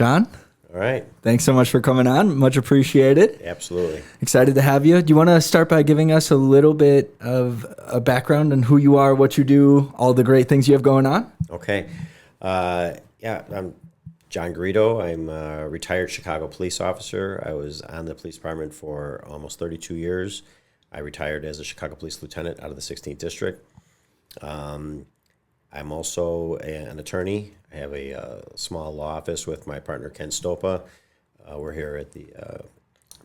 John, All right. thanks so much for coming on. Much appreciated. Absolutely. Excited to have you. Do you want to start by giving us a little bit of a background on who you are, what you do, all the great things you have going on? Okay. I'm John Garrido. I'm a retired Chicago police officer. I was on the police department for almost 32 years. I retired as a Chicago police lieutenant out of the 16th district. I'm also an attorney. I have a small law office with my partner, Ken Stopa. We're here at the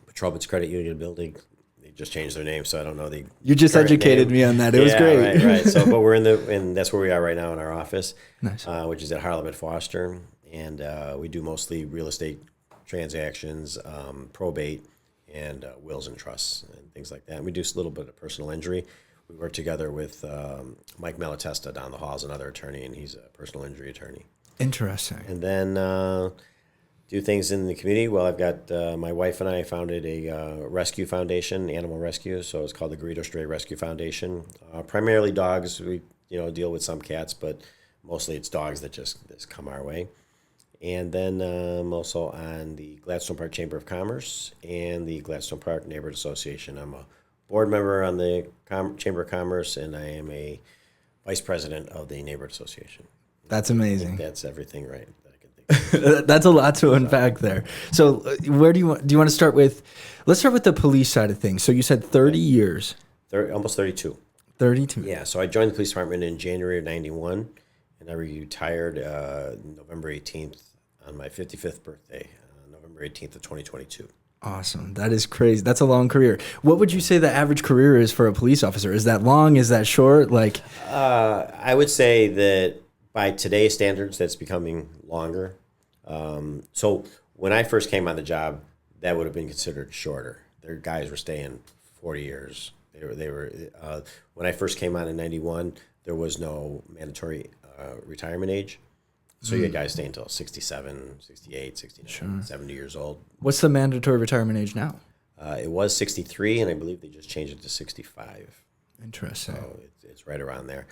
Petrobras Credit Union building. They just changed their name, so I don't know the. You just educated me on that. It was great. Right. So, but we're and that's where we are right now in our office, Nice. Which is at Harlem at Foster, and we do mostly real estate transactions, probate, and wills and trusts and things like that. And we do a little bit of personal injury. We work together with Mike Malatesta down the hall, is another attorney, and he's a personal injury attorney. Interesting. And then do things in the community. Well, I've got my wife and I founded a rescue foundation, animal rescue. So it's called the Garrido Stray Rescue Foundation. Primarily dogs. We deal with some cats, but mostly it's dogs that just come our way. And then I'm also on the Gladstone Park Chamber of Commerce and the Gladstone Park Neighborhood Association. I'm a board member on the Chamber of Commerce, and I am a vice president of the Neighborhood Association. That's amazing. That's everything right that I can think of. That's a lot to unpack there. So where do you want to start with? Let's start with the police side of things. So you said 30 years. Almost 32. 32. Yeah, so I joined the police department in January of 91, and I retired November 18th on my 55th birthday, November 18th of 2022. Awesome. That is crazy. That's a long career. What would you say the average career is for a police officer? Is that long? Is that short? I would say that by today's standards, that's becoming longer. So when I first came on the job, that would have been considered shorter. Their guys were staying 40 years. They were when I first came on in 91, there was no mandatory retirement age. So you had guys staying until 67, 68, 69, 70 years old. What's the mandatory retirement age now? It was 63, and I believe they just changed it to 65. Interesting. So it's right around there.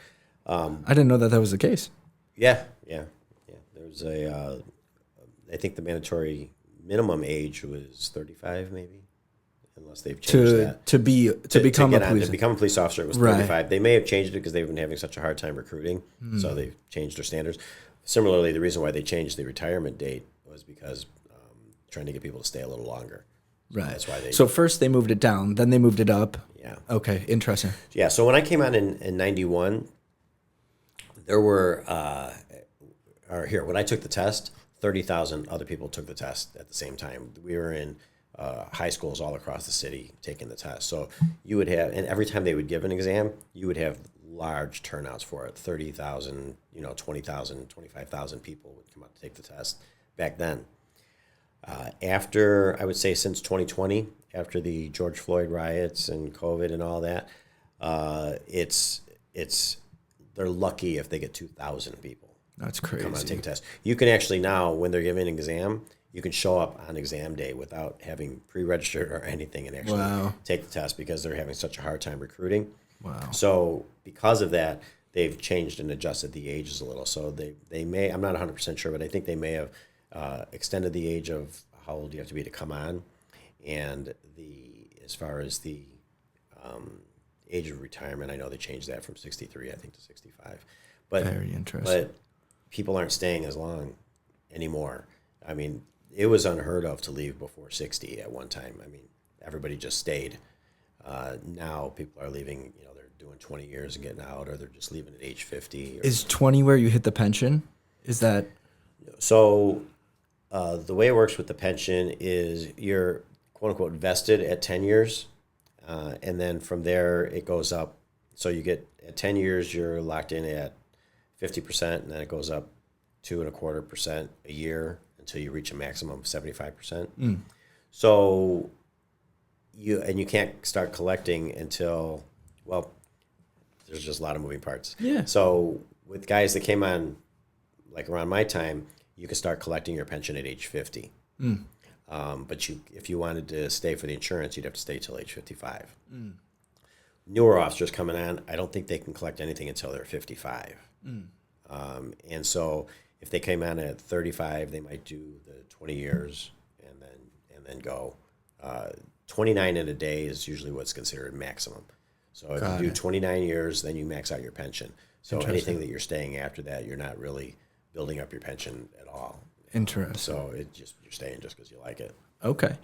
I didn't know that was the case. Yeah. There's I think the mandatory minimum age was 35, maybe, unless they've changed that. To become a police officer, it was 35. Right. They may have changed it because they've been having such a hard time recruiting, so they've changed their standards. Similarly, the reason why they changed the retirement date was because trying to get people to stay a little longer. Right. That's why they. So first they moved it down, then they moved it up. Yeah. Okay. Interesting. Yeah. So when I came on in 91, there were, when I took the test, 30,000 other people took the test at the same time. We were in high schools all across the city taking the test. So you would have, and every time they would give an exam, you would have large turnouts for it. 30,000, 20,000, 25,000 people would come out to take the test back then. After, I would say since 2020, after the George Floyd riots and COVID and all that, they're lucky if they get 2,000 people. That's crazy. Come out and take a test. You can actually now, when they're giving an exam, you can show up on exam day without having pre-registered or anything and actually take the test because they're having such a hard time recruiting. Wow. So because of that, they've changed and adjusted the ages a little. So they may, I'm not 100% sure, but I think they may have extended the age of how old you have to be to come on. And as far as the age of retirement, I know they changed that from 63, I think, to 65. But, very interesting. But people aren't staying as long anymore. I mean, it was unheard of to leave before 60 at one time. I mean, everybody just stayed. Now people are leaving, they're doing 20 years and getting out, or they're just leaving at age 50. Is 20 where you hit the pension? Is that? So the way it works with the pension is you're, quote unquote, vested at 10 years. And then from there it goes up. So you get at 10 years, you're locked in at 50%, and then it goes up 2.25% a year until you reach a maximum of 75%. So you can't start collecting until, well, there's just a lot of moving parts. Yeah. So with guys that came on, like around my time, you can start collecting your pension at age 50. But if you wanted to stay for the insurance, you'd have to stay till age 55. Newer officers coming on, I don't think they can collect anything until they're 55. And so if they came on at 35, they might do the 20 years and then go. 29 in a day is usually what's considered maximum. So if you do 29 years, then you max out your pension. So anything that you're staying after that, you're not really building up your pension at all. Interesting. So you're staying just because you like it. Okay.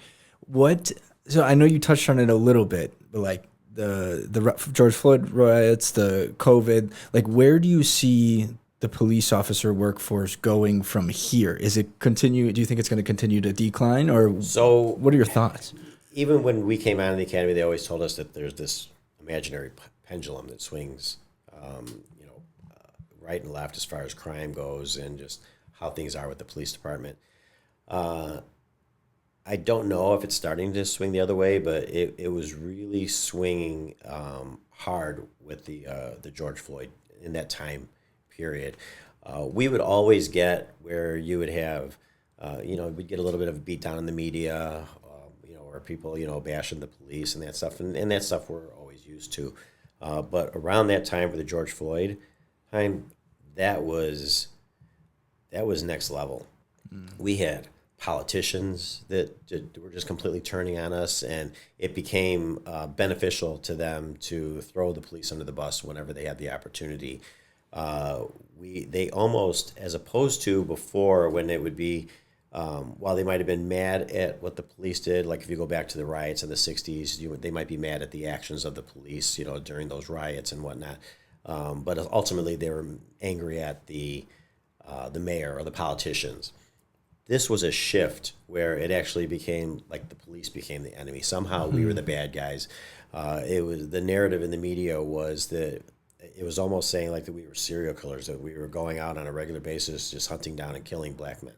So I know you touched on it a little bit, but like the George Floyd riots, the COVID, like where do you see the police officer workforce going from here? Do you think it's going to continue to decline, or so what are your thoughts? Even when we came out of the academy, they always told us that there's this imaginary pendulum that swings, right and left as far as crime goes and just how things are with the police department. I don't know if it's starting to swing the other way, but it was really swinging hard with the George Floyd in that time period. We would always get where you would have, we'd get a little bit of a beat down in the media, or people, bashing the police and that stuff. And that stuff we're always used to. But around that time for the George Floyd time, that was next level. We had politicians that were just completely turning on us, and it became beneficial to them to throw the police under the bus whenever they had the opportunity. They almost, as opposed to before when it would be, while they might have been mad at what the police did, like if you go back to the riots in the 60s, they might be mad at the actions of the police, during those riots and whatnot. But ultimately they were angry at the mayor or the politicians. This was a shift where it actually became like the police became the enemy. Somehow we were the bad guys. It was the narrative in the media was that it was almost saying like that we were serial killers, that we were going out on a regular basis, just hunting down and killing black men.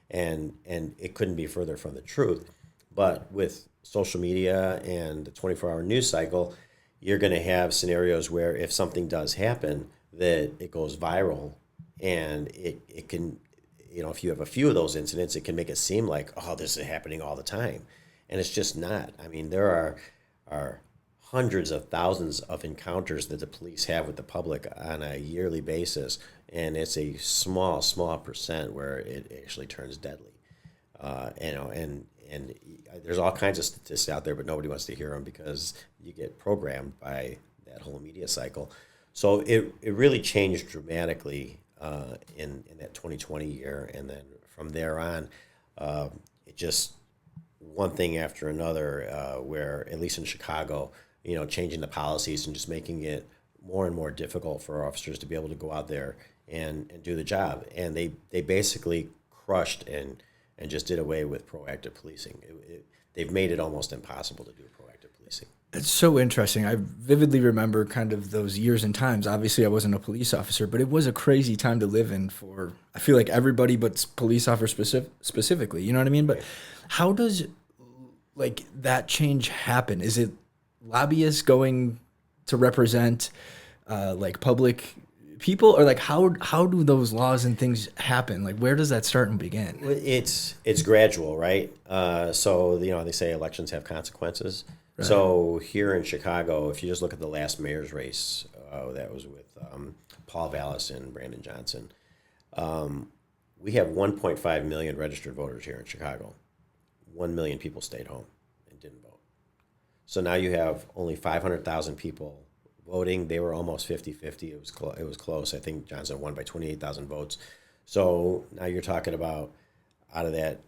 And it couldn't be further from the truth. But with social media and the 24-hour news cycle, you're going to have scenarios where if something does happen, that it goes viral, and it can, if you have a few of those incidents, it can make it seem like, oh, this is happening all the time. And it's just not. I mean, there are hundreds of thousands of encounters that the police have with the public on a yearly basis, and it's a small percent where it actually turns deadly. And there's all kinds of statistics out there, but nobody wants to hear them because you get programmed by that whole media cycle. So it really changed dramatically in that 2020 year, and then from there on, it just one thing after another, where at least in Chicago, changing the policies and just making it more and more difficult for officers to be able to go out there and do the job. And they basically crushed and just did away with proactive policing. They've made it almost impossible to do proactive policing. It's so interesting. I vividly remember kind of those years and times. Obviously, I wasn't a police officer, but it was a crazy time to live in for, I feel like, everybody but police officers specifically. You know what I mean? But how does like that change happen? Is it lobbyists going to represent like public people, or like how do those laws and things happen? Like where does that start and begin? It's gradual, right? So they say elections have consequences. Right. So here in Chicago, if you just look at the last mayor's race, that was with Paul Vallis and Brandon Johnson, we have 1.5 million registered voters here in Chicago. 1 million people stayed home and didn't vote. So now you have only 500,000 people voting. They were almost 50-50. It was close. I think Johnson won by 28,000 votes. So now you're talking about out of that,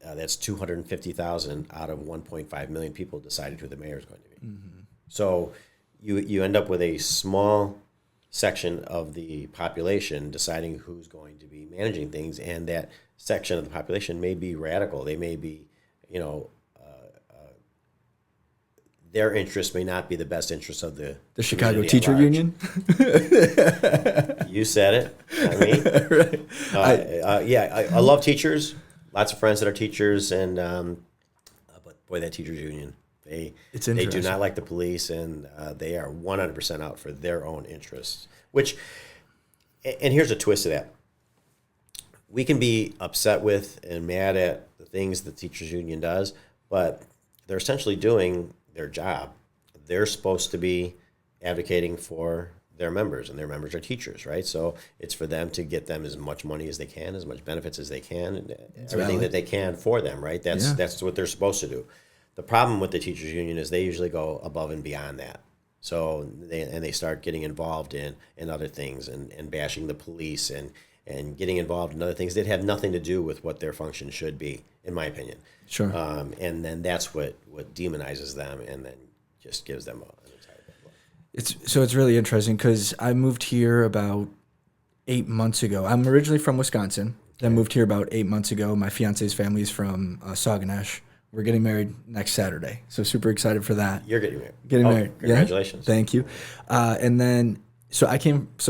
that's 250,000 out of 1.5 million people decided who the mayor is going to be. Mm-hmm. So you end up with a small section of the population deciding who's going to be managing things, and that section of the population may be radical. They may be, their interests may not be the best interests of the Chicago Teacher Union. You said it. I mean, I love teachers. Lots of friends that are teachers, and but boy, that teachers union, they do not like the police, and they are 100% out for their own interests. And here's a twist to that. We can be upset with and mad at the things the teachers union does, but they're essentially doing their job. They're supposed to be advocating for their members, and their members are teachers, right? So it's for them to get them as much money as they can, as much benefits as they can, and everything that they can for them, right? That's what they're supposed to do. The problem with the teachers union is they usually go above and beyond that. So they start getting involved in other things and bashing the police and getting involved in other things that have nothing to do with what their function should be, in my opinion. Sure. And then that's what demonizes them and then just gives them an entire look. It's really interesting because I moved here about 8 months ago. I'm originally from Wisconsin. Then moved here about 8 months ago. My fiance's family is from Saguenay. We're getting married next Saturday, so super excited for that. You're getting married. Getting married. Congratulations. Yeah? Thank you. And then,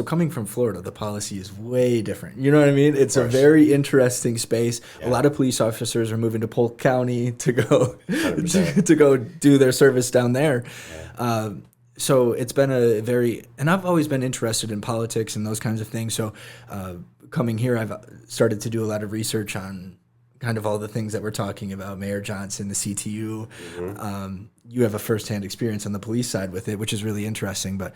coming from Florida, the policy is way different. You know what I mean? It's a very interesting space. Yeah. A lot of police officers are moving to Polk County to go to go do their service down there. Yeah. So it's been and I've always been interested in politics and those kinds of things. So coming here, I've started to do a lot of research on kind of all the things that we're talking about, Mayor Johnson, the CTU. Mm-hmm. You have a firsthand experience on the police side with it, which is really interesting. But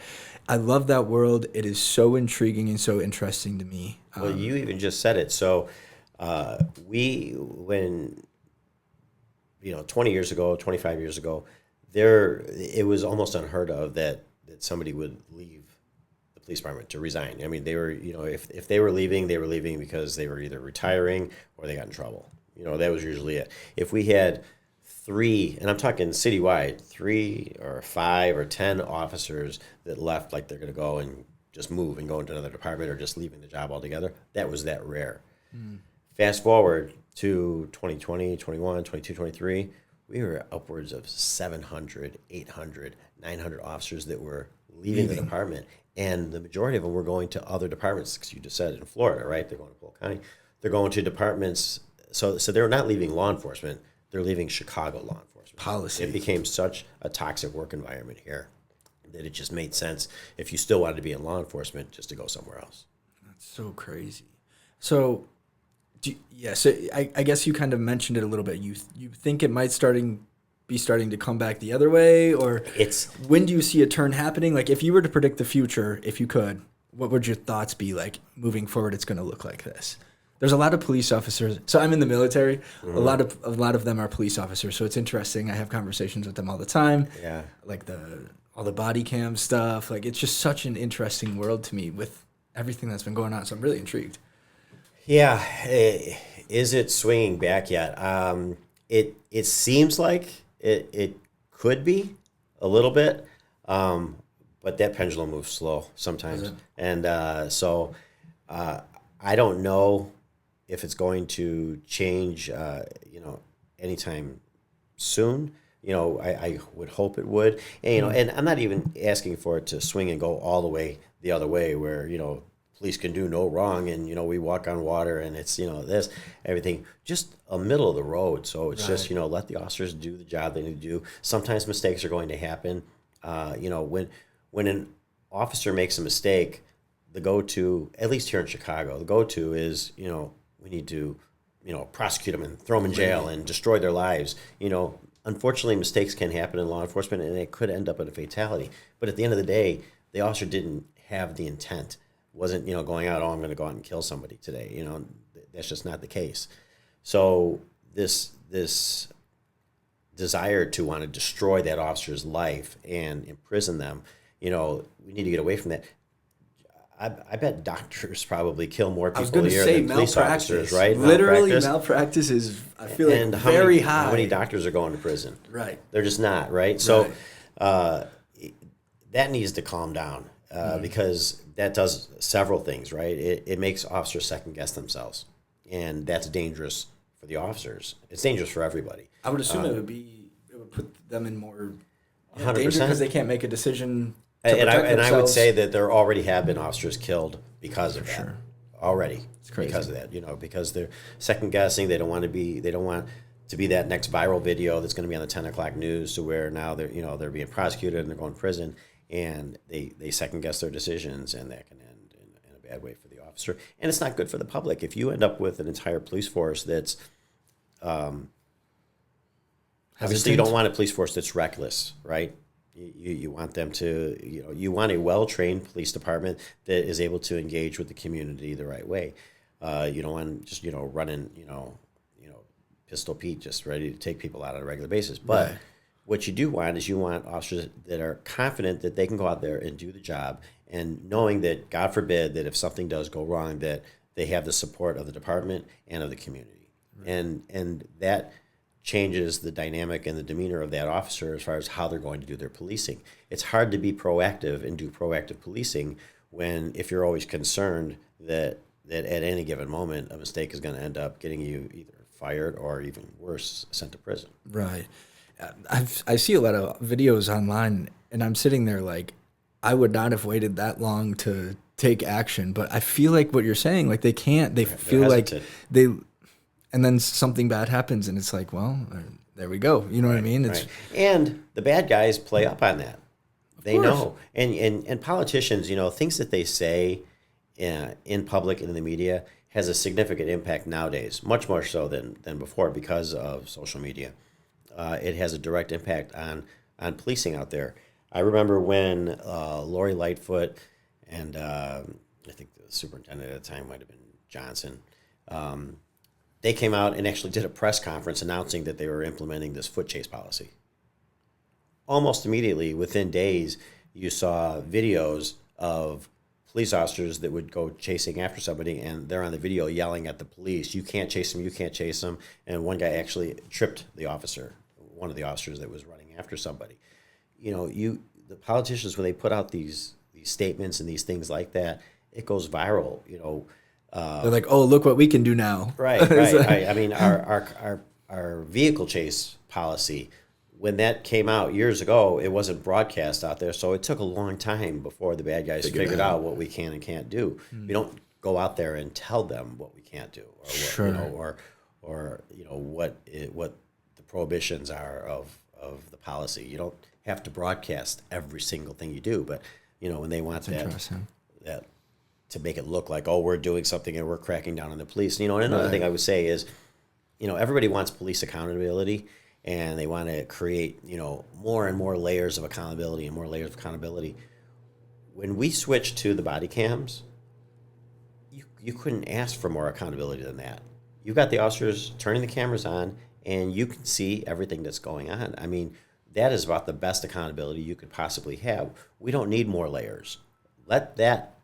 I love that world. It is so intriguing and so interesting to me. Well, you even just said it. So when 20 years ago, 25 years ago, it was almost unheard of that somebody would leave the police department to resign. I mean, they were, if they were leaving because they were either retiring or they got in trouble. That was usually it. If we had 3, and I'm talking citywide, 3 or 5 or 10 officers that left like they're going to go and just move and go into another department or just leaving the job altogether, that was that rare. Mm. Fast forward to 2020, 21, 22, 23, we were upwards of 700, 800, 900 officers that were leaving the department. And the majority of them were going to other departments, because you just said in Florida, right? They're going to Polk County. They're going to departments. So they're not leaving law enforcement. They're leaving Chicago law enforcement. Policy. It became such a toxic work environment here that it just made sense, if you still wanted to be in law enforcement, just to go somewhere else. That's so crazy. So, I guess you kind of mentioned it a little bit. You think it might be starting to come back the other way, or when do you see a turn happening? Like, if you were to predict the future, if you could, what would your thoughts be like moving forward? It's going to look like this. There's a lot of police officers. So I'm in the military. Mm-hmm. A lot of them are police officers. So it's interesting. I have conversations with them all the time. Yeah. Like all the body cam stuff. Like, it's just such an interesting world to me with everything that's been going on. So I'm really intrigued. Yeah. Is it swinging back yet? It seems like it could be a little bit, but that pendulum moves slow sometimes. And so I don't know if it's going to change, anytime soon. I would hope it would. And, and I'm not even asking for it to swing and go all the way the other way where, police can do no wrong and, we walk on water and it's, this, everything, just a middle of the road. So it's just, let the officers do the job they need to do. Sometimes mistakes are going to happen. When an officer makes a mistake, the go-to, at least here in Chicago, the go-to is, we need to, prosecute them and throw them in jail and destroy their lives. Unfortunately, mistakes can happen in law enforcement and it could end up in a fatality. But at the end of the day, the officer didn't have the intent. Wasn't, going out, I'm going to go out and kill somebody today. That's just not the case. So this desire to want to destroy that officer's life and imprison them, we need to get away from that. I bet doctors probably kill more people a year than police officers, right? Literally, malpractice is, I feel like, very high. How many doctors are going to prison? Right. They're just not, right? So that needs to calm down because that does several things, right? It makes officers second-guess themselves, and that's dangerous for the officers. It's dangerous for everybody. I would assume it would put them in more 100%, danger because they can't make a decision. And I would say that there already have been officers killed because of that. Sure. Already, it's crazy. Because of that, because they're second guessing. They don't want to be that next viral video that's going to be on the 10 o'clock news, to where now they're being prosecuted and they're going to prison, and they second guess their decisions, and that can end in a bad way for the officer, and it's not good for the public. If you end up with an entire police force that's obviously, you don't want a police force that's reckless, right? You want them to, you want a well-trained police department that is able to engage with the community the right way. You don't want just, running, Pistol Pete just ready to take people out on a regular basis. But Right. what you do want is you want officers that are confident that they can go out there and do the job, and knowing that, God forbid, that if something does go wrong, that they have the support of the department and of the community. Right. And that changes the dynamic and the demeanor of that officer as far as how they're going to do their policing. It's hard to be proactive and do proactive policing if you're always concerned that at any given moment a mistake is going to end up getting you either fired or, even worse, sent to prison. Right. I see a lot of videos online, and I'm sitting there like, I would not have waited that long to take action. But I feel like what you're saying, like they can't. They feel like they. And then something bad happens, and it's like, well, there we go. You know what I mean? It's, right. And the bad guys play up on that. They know. And politicians, things that they say in public and in the media has a significant impact nowadays, much more so than before because of social media. It has a direct impact on policing out there. I remember when Lori Lightfoot and I think the superintendent at the time might have been Johnson, they came out and actually did a press conference announcing that they were implementing this foot chase policy. Almost immediately, within days, you saw videos of police officers that would go chasing after somebody, and they're on the video yelling at the police, "You can't chase them, you can't chase them." And one guy actually tripped one of the officers that was running after somebody. The politicians, when they put out these statements and these things like that, it goes viral. They're like, "Oh, look what we can do now." Right. I mean, our vehicle chase policy, when that came out years ago, it wasn't broadcast out there, so it took a long time before the bad guys figured out what we can and can't do. We don't go out there and tell them what we can't do, or what the prohibitions are of the policy. You don't have to broadcast every single thing you do, but when they want that to make it look like, oh, we're doing something and we're cracking down on the police. And another thing I would say is, everybody wants police accountability, and they want to create, more and more layers of accountability and more layers of accountability. When we switched to the body cams, you couldn't ask for more accountability than that. You've got the officers turning the cameras on, and you can see everything that's going on. I mean, that is about the best accountability you could possibly have. We don't need more layers. Let that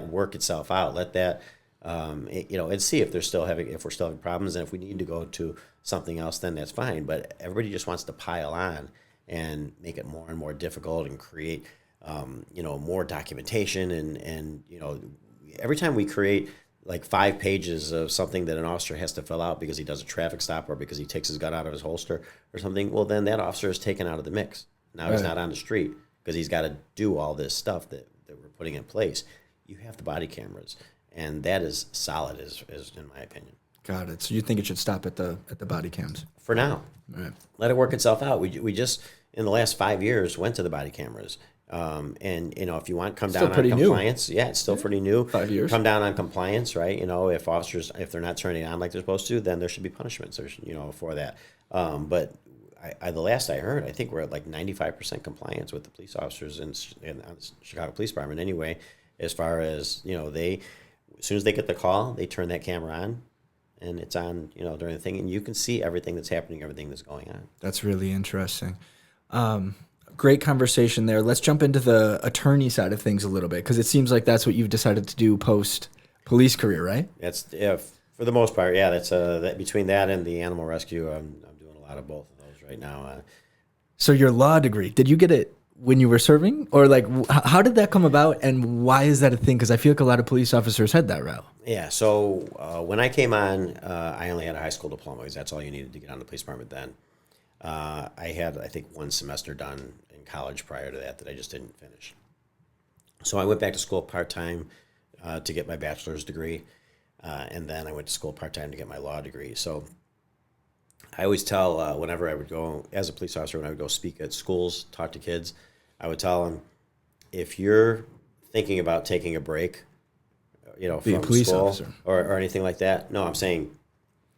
work itself out. Let that, and see if we're still having problems, and if we need to go to something else, then that's fine. But everybody just wants to pile on and make it more and more difficult and create, more documentation. And every time we create like 5 pages of something that an officer has to fill out because he does a traffic stop or because he takes his gun out of his holster or something, well, then that officer is taken out of the mix. Now he's not on the street because he's got to do all this stuff that we're putting in place. You have the body cameras, and that is solid, as in my opinion. Got it. So you think it should stop at the body cams for now? Right. Let it work itself out. We just in the last 5 years went to the body cameras, and if you want, come down on compliance. New. Yeah, it's still pretty new. 5 years. Come down on compliance, right? If officers, if they're not turning it on like they're supposed to, then there should be punishments. There's for that. But the last I heard, I think we're at like 95% compliance with the police officers in the Chicago Police Department anyway. As far as, as soon as they get the call, they turn that camera on, and it's on, during the thing, and you can see everything that's happening, everything that's going on. That's really interesting. Great conversation there. Let's jump into the attorney side of things a little bit, because it seems like that's what you've decided to do post police career, right? That's for the most part, yeah. That's between that and the animal rescue, I'm doing a lot of both of those right now. So your law degree, did you get it when you were serving, or like how did that come about, and why is that a thing? Because I feel like a lot of police officers head that route. Yeah. So when I came on, I only had a high school diploma because that's all you needed to get on the police department then. I had, I think, 1 semester done in college prior to that I just didn't finish. So I went back to school part-time to get my bachelor's degree, and then I went to school part-time to get my law degree. So I always tell whenever I would go, as a police officer, when I would go speak at schools, talk to kids, I would tell them, if you're thinking about taking a break, from police school officer. or anything like that, no, I'm saying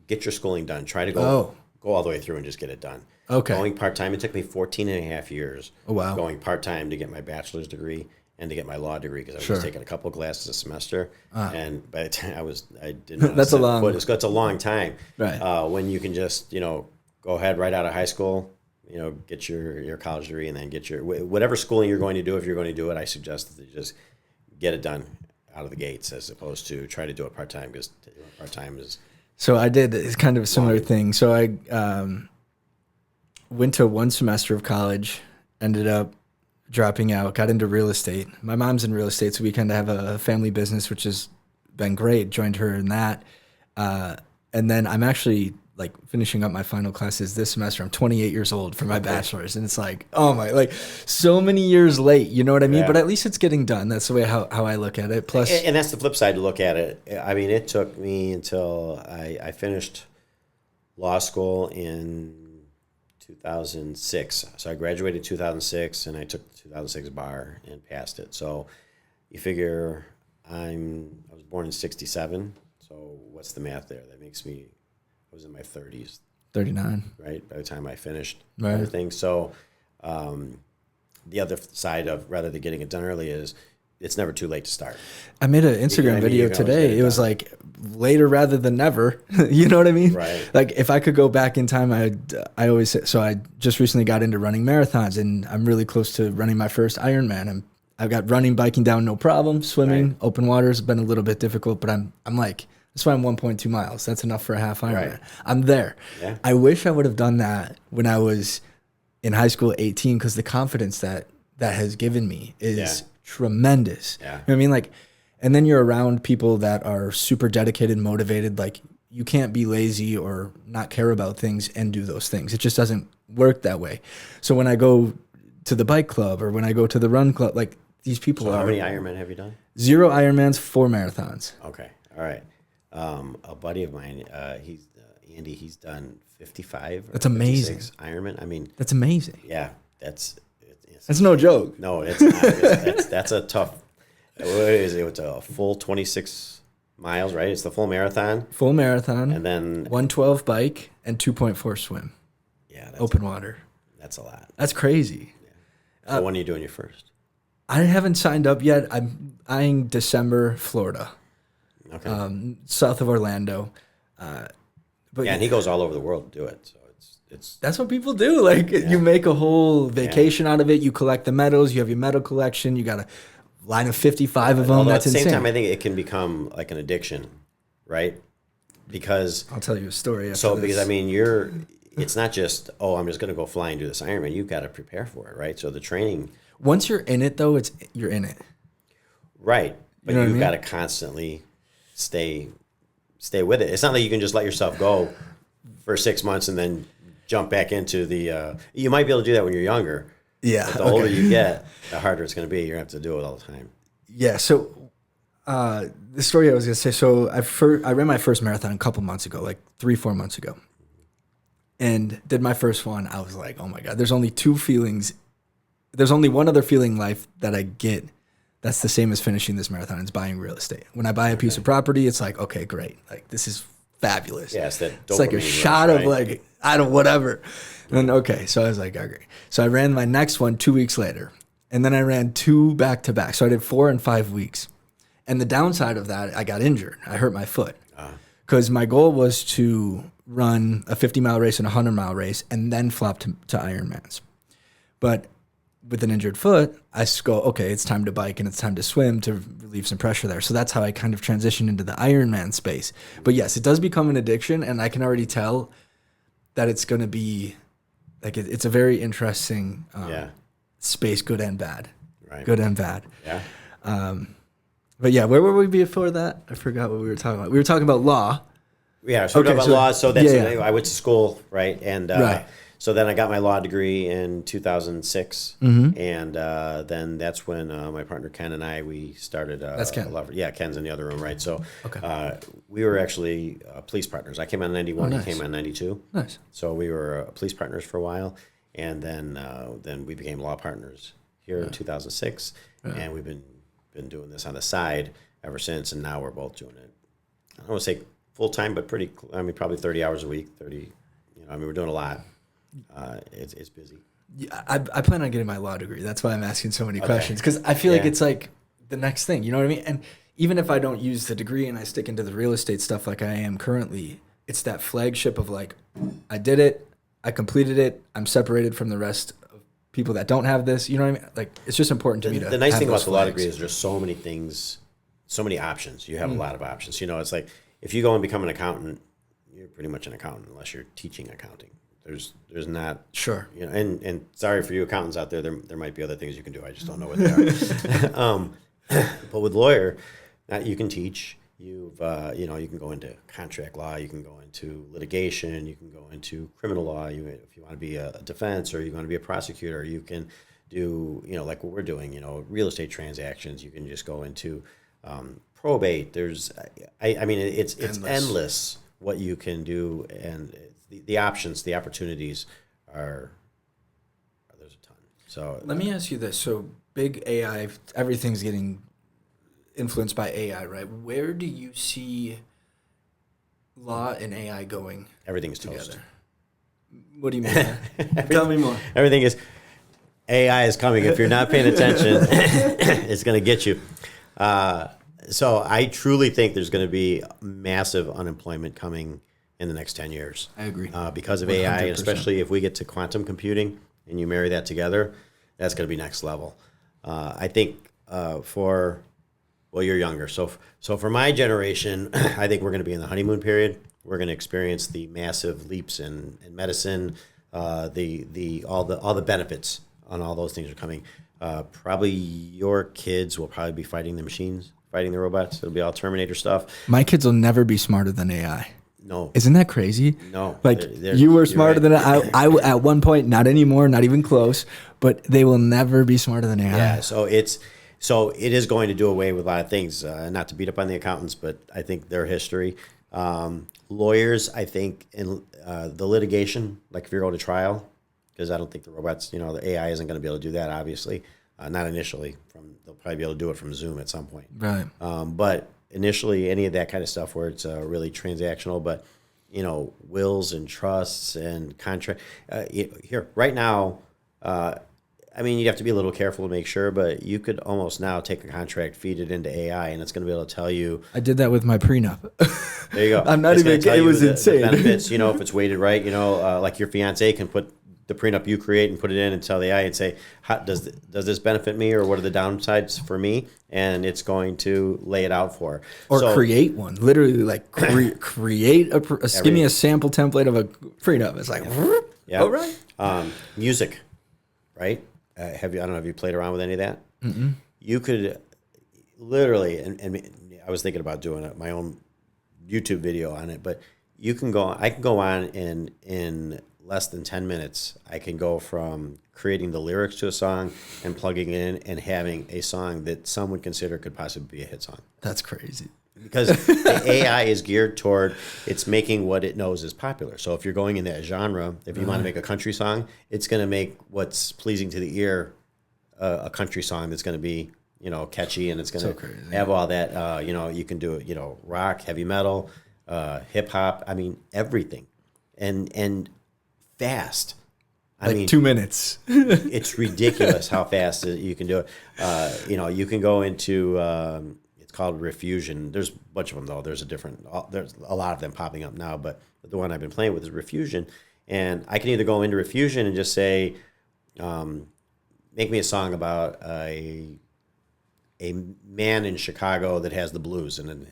get your schooling done. Try to go go all the way through and just get it done. Okay. Going part-time, it took me 14 and a half years. Oh, wow. Going part-time to get my bachelor's degree and to get my law degree because I was Sure. just taking a couple of classes a semester. And by the time I didn't That's a long... It's a long time. Right. When you can just, go ahead right out of high school, get your college degree and then get your, whatever schooling you're going to do, if you're going to do it, I suggest that you just get it done out of the gates as opposed to try to do it part-time because part-time is... So I did, it's kind of a similar thing. So I went to one semester of college, ended up dropping out, got into real estate. My mom's in real estate, so we kind of have a family business, which has been great. Joined her in that. And then I'm actually like finishing up my final classes this semester. I'm 28 years old for my bachelor's. And it's like, oh my, like so many years late, you know what I mean? Yeah. But at least it's getting done. That's the way how I look at it. Plus, and that's the flip side to look at it. I mean, it took me until I finished law school in 2006. So I graduated in 2006 and I took the 2006 bar and passed it. So you figure I was born in 67. So what's the math there? That makes me, I was in my 30s. 39. Right, by the time I finished Right. everything. So the other side of rather than getting it done early is it's never too late to start. I made an Instagram video today. It was like later rather than never. You know what I mean? Right. Like if I could go back in time, I always say, so I just recently got into running marathons and I'm really close to running my first Ironman. I've got running, biking down, no problem. Swimming, open water has been a little bit difficult, but I'm like, that's why I'm 1.2 miles. That's enough for a half Ironman. Right. I'm there. Yeah. I wish I would have done that when I was in high school at 18 because the confidence that has given me is tremendous. Yeah. You know what I mean? Like, and then you're around people that are super dedicated, motivated. Like you can't be lazy or not care about things and do those things. It just doesn't work that way. So when I go to the bike club or when I go to the run club, like these people are... How many Ironman have you done? 0 Ironmans, 4 marathons. Okay. All right. A buddy of mine, he's Andy, he's done 55 That's amazing. Ironman. I mean... That's amazing. Yeah. That's no joke. No, it's not. That's a tough... What is it? It's a full 26 miles, right? It's the full marathon. Full marathon. And then... 112 bike and 2.4 swim. Yeah. Open water. That's a lot. That's crazy. Yeah. So when are you doing your first? I haven't signed up yet. I'm eyeing December, Florida. Okay. South of Orlando. But yeah, and he goes all over the world to do it. So it's that's what people do. Like you make a whole vacation out of it. You collect the medals. You have your medal collection. You got a line of 55 of them. Although That's at the same insane. time, I think it can become like an addiction, right? Because I'll tell you a story. After this. because I mean, it's not just I'm just going to go fly and do this Ironman. You've got to prepare for it, right? So the training. Once you're in it, though, you're in it. Right, but You know what I you've mean? got to constantly stay with it. It's not like you can just let yourself go for 6 months and then jump back into the. You might be able to do that when you're younger. Yeah. But the older you get, the harder it's going to be. You're going to have to do it all the time. Yeah. So the story I was going to say. So I ran my first marathon a couple months ago, like 3-4 months ago, and did my first one. I was like, oh my god. There's only two feelings. There's only one other feeling in life that I get that's the same as finishing this marathon. It's buying real estate. When I buy a piece of property, it's like, okay, great. Like, this is fabulous. Yeah, it's like a dopamine shot rush, of right? like, I don't, whatever. And then, okay. So I was like, okay. So I ran my next one 2 weeks later. And then I ran 2 back-to-back. So I did 4 in 5 weeks. And the downside of that, I got injured. I hurt my foot. Because my goal was to run a 50-mile race and a 100-mile race and then flop to Ironmans. But with an injured foot, I just go, okay, it's time to bike and it's time to swim to relieve some pressure there. So that's how I kind of transitioned into the Ironman space. But yes, it does become an addiction, and I can already tell that it's going to be, like, it's a very interesting space, good and bad. Right. Good and bad. Yeah. But yeah, where were we before that? I forgot what we were talking about. We were talking about law. Yeah, so we're talking about law. So that's I went to school, right? And Right. so then I got my law degree in 2006, and then that's when my partner Ken and we started. That's Ken. Ken's in the other room, right? So Okay. we were actually police partners. I came on 91, nice. he came on 92. Nice. So we were police partners for a while, and then we became law partners here in 2006, and we've been doing this on the side ever since, and now we're both doing it. I don't want to say full time, but probably 30 hours a week, 30. I mean, we're doing a lot. It's busy. Yeah, I plan on getting my law degree. That's why I'm asking so many questions, because I feel like it's like the next thing. You know what I mean? And even if I don't use the degree and I stick into the real estate stuff like I am currently, it's that flagship of like, I did it, I completed it, I'm separated from the rest of people that don't have this. You know what I mean? Like, it's just important to me to. The nice have thing those about the law flags. degree is there's so many things, so many options. You have a lot of options. You know, it's like if you go and become an accountant, you're pretty much an accountant unless you're teaching accounting. There's not Sure. You know, and sorry for you accountants out there. There might be other things you can do. I just don't know what they are. But with lawyer, you can teach. You can go into contract law. You can go into litigation. You can go into criminal law. If you want to be a defense or you want to be a prosecutor, you can do like what we're doing. Real estate transactions. You can just go into probate. I mean, it's endless what you can do, and the options, the opportunities are there's a ton. So Let me ask you this. So big AI, everything's getting influenced by AI, right? Where do you see law and AI going everything's together? toast. What do you mean? Tell me more. Everything is AI is coming. If you're not paying attention, it's going to get you. So I truly think there's going to be massive unemployment coming in the next 10 years. I agree. Because of AI, 100%. and especially if we get to quantum computing and you marry that together, that's going to be next level. I think you're younger. So for my generation, I think we're going to be in the honeymoon period. We're going to experience the massive leaps in medicine, all the benefits on all those things are coming. Probably your kids will probably be fighting the machines, fighting the robots. It'll be all Terminator stuff. My kids will never be smarter than AI. No. Isn't that crazy? No. Like, you were smarter right. than I at one point, not anymore, not even close, but they will never be smarter than AI. Yeah, so it is going to do away with a lot of things. Not to beat up on the accountants, but I think their history. Lawyers, I think, in the litigation, like if you're going to trial, because I don't think the robots, the AI isn't going to be able to do that, obviously. Not initially. They'll probably be able to do it from Zoom at some point. Right. But initially, any of that kind of stuff where it's really transactional, but wills and trusts and contract. Here right now, I mean, you'd have to be a little careful to make sure, but you could almost now take a contract, feed it into AI, and it's going to be able to tell you. I did that with my prenup. There you go. I'm not even. It was insane. The benefits, if it's weighted right, like your fiance can put the prenup you create and put it in and tell the AI and say, does this benefit me, or what are the downsides for me? And it's going to lay it out for her. Or create one. Literally, like create give me a sample template of a prenup. It's like, yeah. all right. Music, right? I don't know, have you played around with any of that? Mm-mm. You could literally, and I was thinking about doing my own YouTube video on it, but I can go on in less than 10 minutes. I can go from creating the lyrics to a song and plugging it in and having a song that some would consider could possibly be a hit song. That's crazy. Because the AI is geared toward, it's making what it knows is popular. So if you're going in that genre, if you want to make a country song, it's going to make what's pleasing to the ear a country song that's going to be, catchy, and it's going to have all that, you can do it, rock, heavy metal, hip hop, I mean, everything. And fast. I mean, 2 minutes. It's ridiculous how fast you can do it. You can go into, it's called Refusion. There's a bunch of them, though. There's a lot of them popping up now, but the one I've been playing with is Refusion. And I can either go into Refusion and just say, make me a song about a man in Chicago that has the blues, and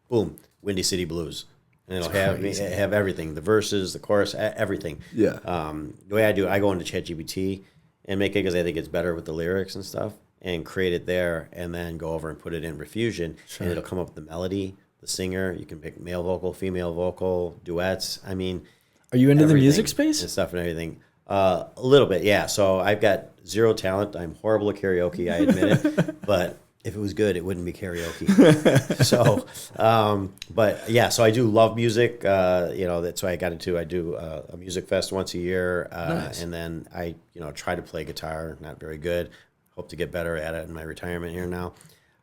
boom, Windy City Blues. And it'll have everything, the verses, the chorus, everything. Yeah. The way I do it, I go into ChatGPT and make it, because I think it's better with the lyrics and stuff, and create it there, and then go over and put it in Refusion, and it'll come up with the melody, the singer. You can pick male vocal, female vocal, duets. I mean, are you into the music space? And stuff and everything. A little bit, yeah. So I've got zero talent. I'm horrible at karaoke, I admit it. But if it was good, it wouldn't be karaoke. So, but yeah, so I do love music. That's why I got into. I do a music fest once a year, Nice. And then I, try to play guitar. Not very good. Hope to get better at it in my retirement here now.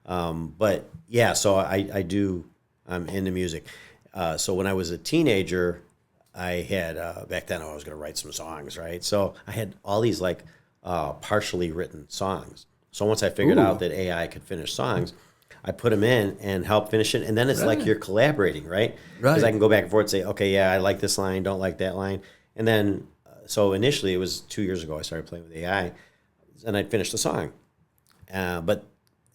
But yeah, so I do. I'm into music. So when I was a teenager, I had back then I was going to write some songs, right? So I had all these like partially written songs. So once I figured out that AI could finish songs, I put them in and help finish it. And then it's like you're collaborating, right? Because I can go back and forth and say, okay, yeah, I like this line, don't like that line. And then, so initially it was 2 years ago I started playing with AI, and I'd finish the song. And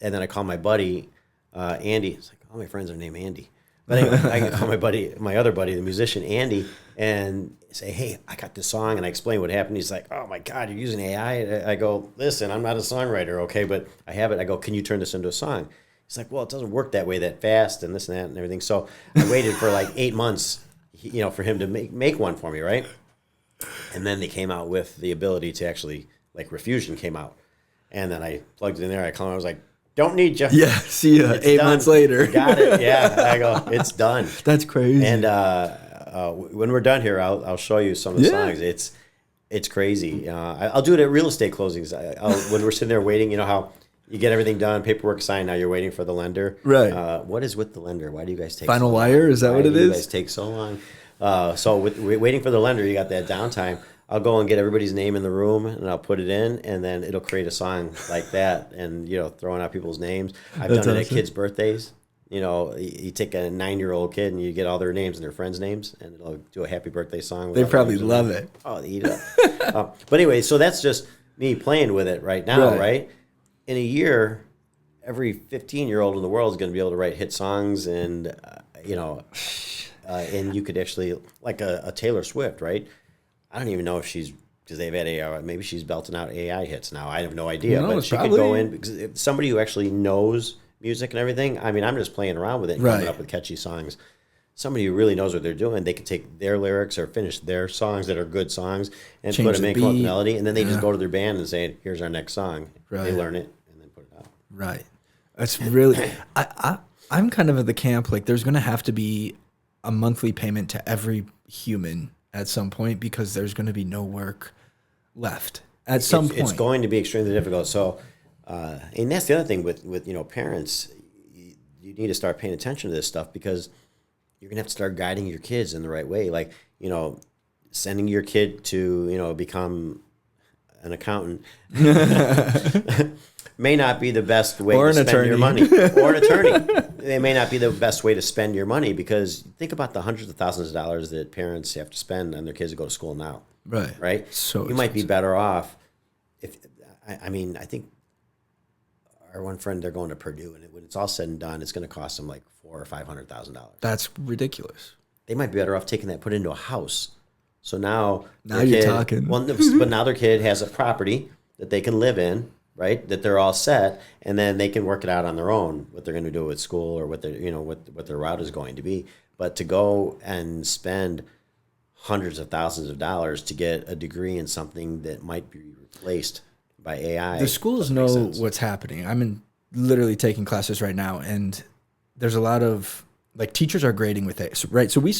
then I called my buddy, Andy. It's like, all my friends are named Andy. But anyway, I call my other buddy, the musician, Andy, and say, hey, I got this song, and I explain what happened. He's like, oh my God, you're using AI? I go, listen, I'm not a songwriter, okay, but I have it. I go, can you turn this into a song? He's like, well, it doesn't work that way that fast and this and that and everything. So I waited for like 8 months, for him to make one for me, right? And then they came out with the ability to actually, like Refusion came out. And then I plugged it in there. I called him. I was like, don't need you. Yeah, see ya. It's 8 done. months later. Got it. Yeah. I go, it's done. That's crazy. And when we're done here, I'll show you some of the songs. It's crazy. I'll do it at real estate closings. When we're sitting there waiting, you know how you get everything done, paperwork signed, now you're waiting for the lender. Right. What is with the lender? Why do you guys take Final so long? wire? Is that what it Why do you is? guys take so long? So with waiting for the lender, you got that downtime. I'll go and get everybody's name in the room, and I'll put it in, and then it'll create a song like that, and throwing out people's names. I've done it at kids' birthdays. You take a 9-year-old kid and you get all their names and their friends' names, and it'll do a happy birthday song. They probably love it. Oh, they eat it up. But anyway, so that's just me playing with it right now, right? In a year, every 15-year-old in the world is going to be able to write hit songs, and and you could actually, like a Taylor Swift, right? I don't even know if because they've had AI, maybe she's belting out AI hits now. I have no idea, but she could go in, because if somebody who actually knows music and everything, I mean, I'm just playing around with it and coming up with catchy songs. Somebody who really knows what they're doing, they could take their lyrics or finish their songs that are good songs and put them in, come up with melody, and then they just go to their band and say, here's our next song. They learn it and then put it out. Right. That's really, I'm kind of at the camp, like there's going to have to be a monthly payment to every human at some point, because there's going to be no work left at some point. It's going to be extremely difficult. So, and that's the other thing with parents, you need to start paying attention to this stuff, because you're going to have to start guiding your kids in the right way. Like, sending your kid to, become an accountant may not be the best way to spend your money. Or an attorney. They may not be the best way to spend your money, because think about the hundreds of thousands of dollars that parents have to spend on their kids to go to school now. Right? So you might be better off if, I think our one friend, they're going to Purdue, and when it's all said and done, it's going to cost them like $400,000 or $500,000. That's ridiculous. They might be better off taking that, put it into a house. So now you're talking. Well, but now their kid has a property that they can live in, right? That they're all set, and then they can work it out on their own, what they're going to do with school, or what their what their route is going to be. But to go and spend hundreds of thousands of dollars to get a degree in something that might be replaced by AI. The schools know what's happening. I'm literally taking classes right now, and there's a lot of, like, teachers are grading with AI, right? So we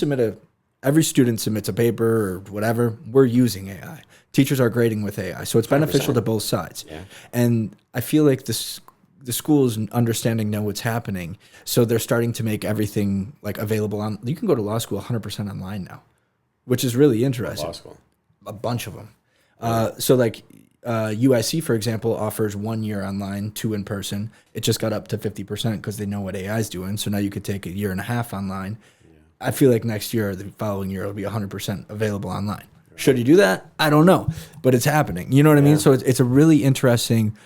every student submits a paper or whatever. We're using AI. Teachers are grading with AI. So it's beneficial 100%. to both sides. Yeah. And I feel like the schools understanding know what's happening. So they're starting to make everything like available on. You can go to law school 100% online now, which is really interesting. Law school. A bunch of them. So like UIC, for example, offers 1 year online, 2 in person. It just got up to 50% because they know what AI is doing. So now you could take a year and a half online. Yeah. I feel like next year or the following year, it'll be 100% available online. Right. Should you do that? I don't know, but it's happening. You know what I mean? So it's a really interesting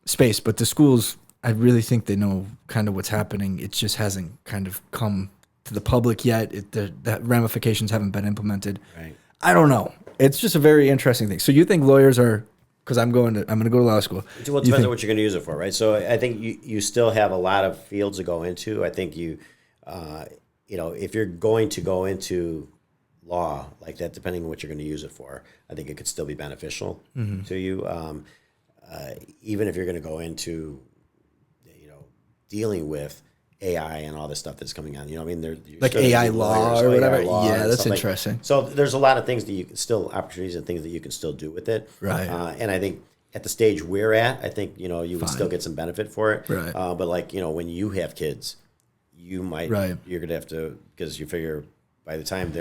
space. But the schools, I really think they know kind of what's happening. It just hasn't kind of come to the public yet. That ramifications haven't been implemented. Right. I don't know. It's just a very interesting thing. So you think lawyers are, because I'm going to go to law school. Well, it depends on what you're going to use it for, right? So I think you still have a lot of fields to go into. I think if you're going to go into law like that, depending on what you're going to use it for, I think it could still be beneficial to you. Even if you're going to go into, dealing with AI and all this stuff that's coming on, like AI law or whatever. Yeah, that's interesting. Like, so there's a lot of things that you can still, opportunities and things that you can still do with it. Right. And I think at the stage we're at, I think, you would still get some benefit for it. Right. But like, when you have kids, you might, you're going to have to, because you figure by the time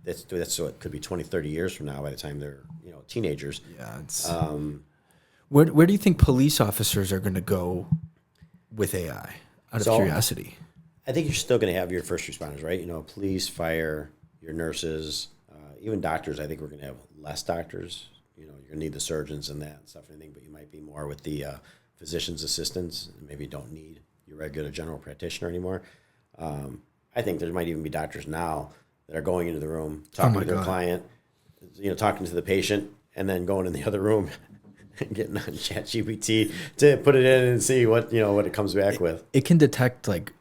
that's what could be 20, 30 years from now, by the time they're, teenagers. Yeah. It's, where do you think police officers are going to go with AI? Out of curiosity. I think you're still going to have your first responders, right? Police, fire, your nurses, even doctors. I think we're going to have less doctors. You're going to need the surgeons and that stuff and everything, but you might be more with the physician's assistants. Maybe you don't need your regular general practitioner anymore. I think there might even be doctors now that are going into the room, talking to their client, talking to the patient, and then going in the other room and getting on ChatGPT to put it in and see what it comes back with. It can detect like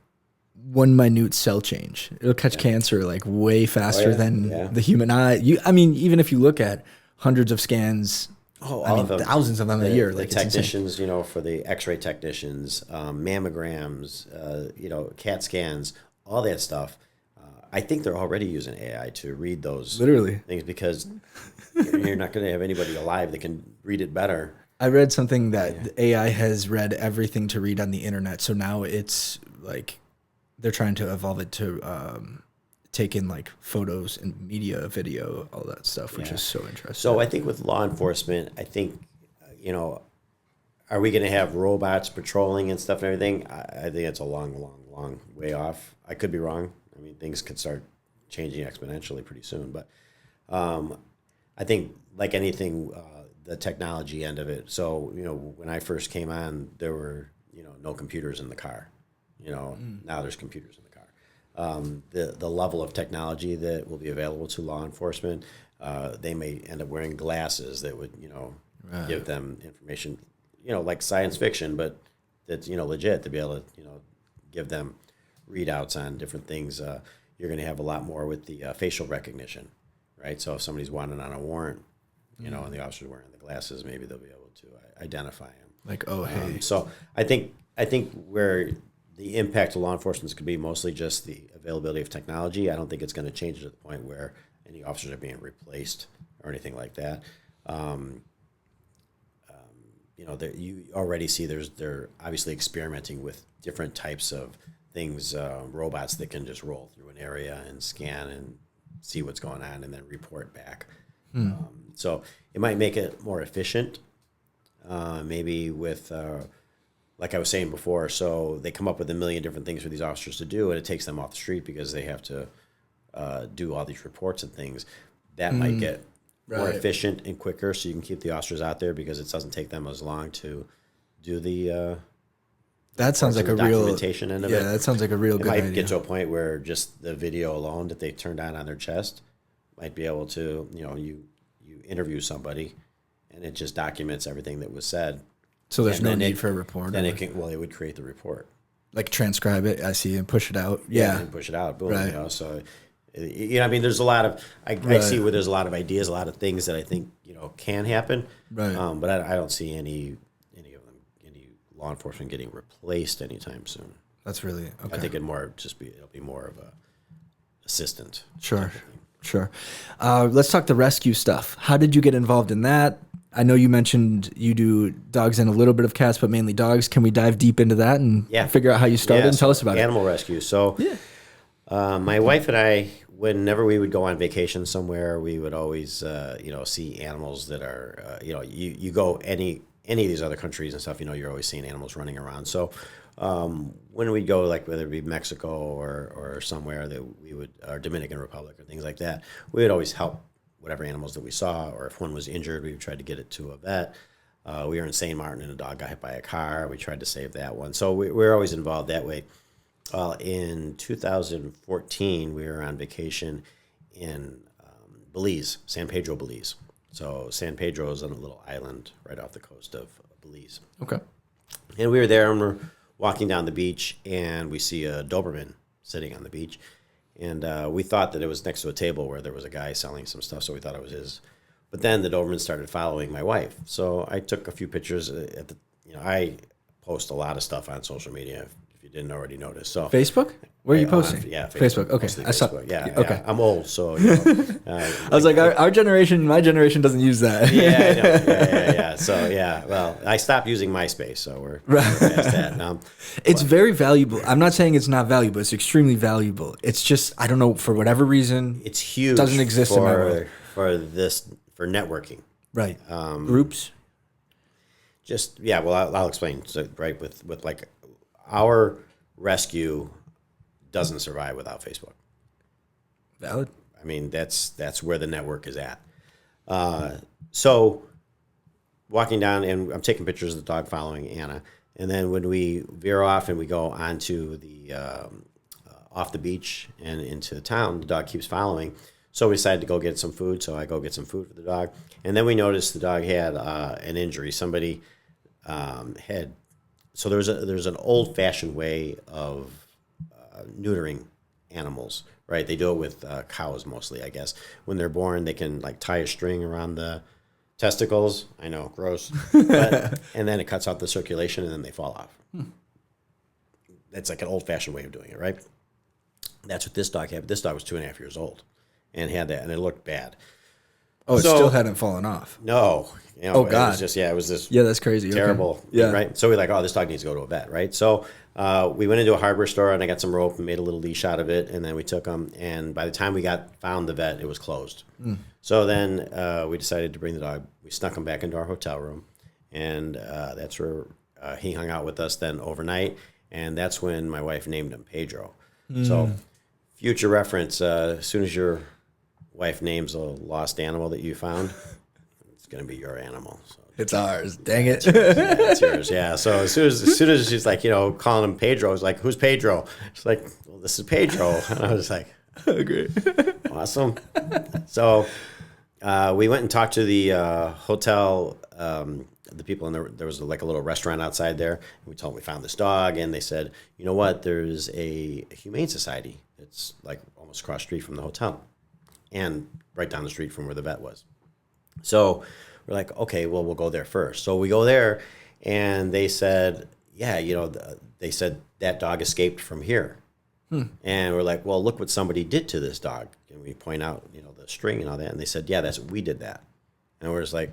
one minute cell change. It'll catch cancer like way faster than the human eye. Even if you look at hundreds of scans, thousands of them a year. The technicians, for the X-ray technicians, mammograms, CAT scans, all that stuff. I think they're already using AI to read those things because you're not going to have anybody alive that can read it better. I read something that the AI has read everything to read on the internet. So now it's like they're trying to evolve it to take in like photos and media, video, all that stuff, which is so interesting. So I think with law enforcement, are we going to have robots patrolling and stuff and everything? I think it's a long, long, long way off. I could be wrong. I mean, things could start changing exponentially pretty soon. But I think like anything, the technology end of it. So, when I first came on, there were, no computers in the car. Now there's computers in the car. The level of technology that will be available to law enforcement, they may end up wearing glasses that would, give them information, like science fiction, but that's, legit to be able to, give them readouts on different things. You're going to have a lot more with the facial recognition, right? So if somebody's wanted on a warrant, and the officer's wearing the glasses, maybe they'll be able to identify him. Like, oh, hey. So I think where the impact to law enforcement could be mostly just the availability of technology. I don't think it's going to change to the point where any officers are being replaced or anything like that. You already see they're obviously experimenting with different types of things, robots that can just roll through an area and scan and see what's going on and then report back. So it might make it more efficient, maybe with, like I was saying before, so they come up with a million different things for these officers to do, and it takes them off the street because they have to do all these reports and things. That might get more efficient and quicker, so you can keep the officers out there because it doesn't take them as long to do the that sounds like a real documentation end of it. Yeah, that sounds like a real good idea. It might get to a point where just the video alone that they turned on their chest might be able to, you interview somebody, and it just documents everything that was said. So there's no need for a report. Then it would create the report. Like transcribe it, I see, and push it out. Yeah. And push it out. Boom. So, there's a lot of, I see where there's a lot of ideas, a lot of things that I think, can happen. Right. But I don't see any law enforcement getting replaced anytime soon. That's really, okay. I think it'll be more of a assistant. Sure. Let's talk the rescue stuff. How did you get involved in that? I know you mentioned you do dogs and a little bit of cats, but mainly dogs. Can we dive deep into that and figure out how you started and tell us about animal rescue? So my wife and I, whenever we would go on vacation somewhere, we would always, see animals that are, you go any of these other countries and stuff, you're always seeing animals running around. So when we go, like whether it be Mexico or somewhere that we would, or Dominican Republic or things like that, we would always help whatever animals that we saw, or if one was injured, we would try to get it to a vet. We were in St. Martin and a dog got hit by a car. We tried to save that one. So we're always involved that way. In 2014, we were on vacation in Belize, San Pedro, Belize. So San Pedro is on a little island right off the coast of Belize. Okay. And we were there, and we're walking down the beach, and we see a Doberman sitting on the beach. And we thought that it was next to a table where there was a guy selling some stuff, so we thought it was his. But then the Doberman started following my wife. So I took a few pictures. I post a lot of stuff on social media. If you didn't already notice. So Facebook? Where are you posting? Yeah, Facebook. Okay, mostly I saw. Facebook. Yeah, Okay. yeah. I'm old, so I was like, our generation, my generation doesn't use that. yeah, I know. Yeah. So yeah, well, I stopped using MySpace, so we're past that. It's very valuable. I'm not saying it's not valuable. It's extremely valuable. It's just I don't know for whatever reason. It's huge. Doesn't exist in my world. For networking. Right. Groups. Just yeah. Well, I'll explain. So right with like our rescue doesn't survive without Facebook. Valid. I mean, that's where the network is at. So walking down, and I'm taking pictures of the dog following Anna. And then when we veer off and we go onto the off the beach and into the town, the dog keeps following. So we decided to go get some food. So I go get some food for the dog. And then we noticed the dog had an injury. Somebody had... So there's an old-fashioned way of neutering animals, right? They do it with cows mostly, I guess. When they're born, they can like tie a string around the testicles. I know, gross. And then it cuts out the circulation, and then they fall off. That's like an old-fashioned way of doing it, right? That's what this dog had. But this dog was 2.5 years old and had that, and it looked bad. Oh, it still hadn't fallen off. No. Oh, God. It was just, it was this that's crazy. terrible, okay. Yeah. right? So we're like, oh, this dog needs to go to a vet, right? So we went into a hardware store, and I got some rope and made a little leash out of it, and then we took him, and by the time we found the vet, it was closed. So then we decided to bring the dog. We snuck him back into our hotel room, and that's where he hung out with us then overnight, and that's when my wife named him Pedro. So future reference, as soon as your wife names a lost animal that you found, it's going to be your animal. So It's ours. Dang it. it's yours. Yeah. So as soon as she's like, calling him Pedro, I was like, who's Pedro? She's like, well, this is Pedro. And I was like, Great. awesome. So we went and talked to the hotel, the people, and there was like a little restaurant outside there. And we told them we found this dog, and they said, you know what? There's a humane society. It's like almost across the street from the hotel, and right down the street from where the vet was. So we're like, okay, well, we'll go there first. So we go there, and they said, yeah, they said that dog escaped from here. And we're like, well, look what somebody did to this dog. And we point out, the string and all that. And they said, yeah, we did that. And we're just like,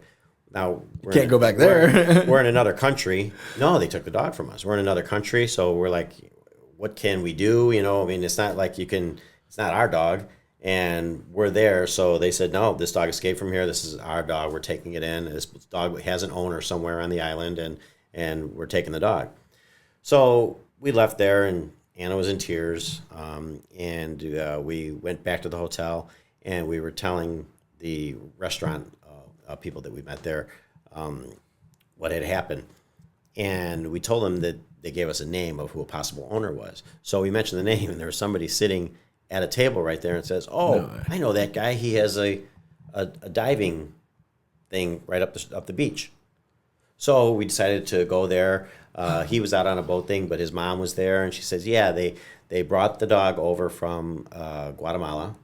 now we Can't go back there. We're in another country. No, they took the dog from us. We're in another country. So we're like, what can we do? It's not like it's not our dog. And we're there. So they said, no, this dog escaped from here. This is our dog. We're taking it in. This dog has an owner somewhere on the island, and we're taking the dog. So we left there, and Anna was in tears. And we went back to the hotel, and we were telling the restaurant people that we met there what had happened. And we told them that they gave us a name of who a possible owner was. So we mentioned the name, and there was somebody sitting at a table right there and says, oh, I know that guy. He has a diving thing right up the beach. So we decided to go there. He was out on a boat thing, but his mom was there, and she says, yeah, they brought the dog over from Guatemala,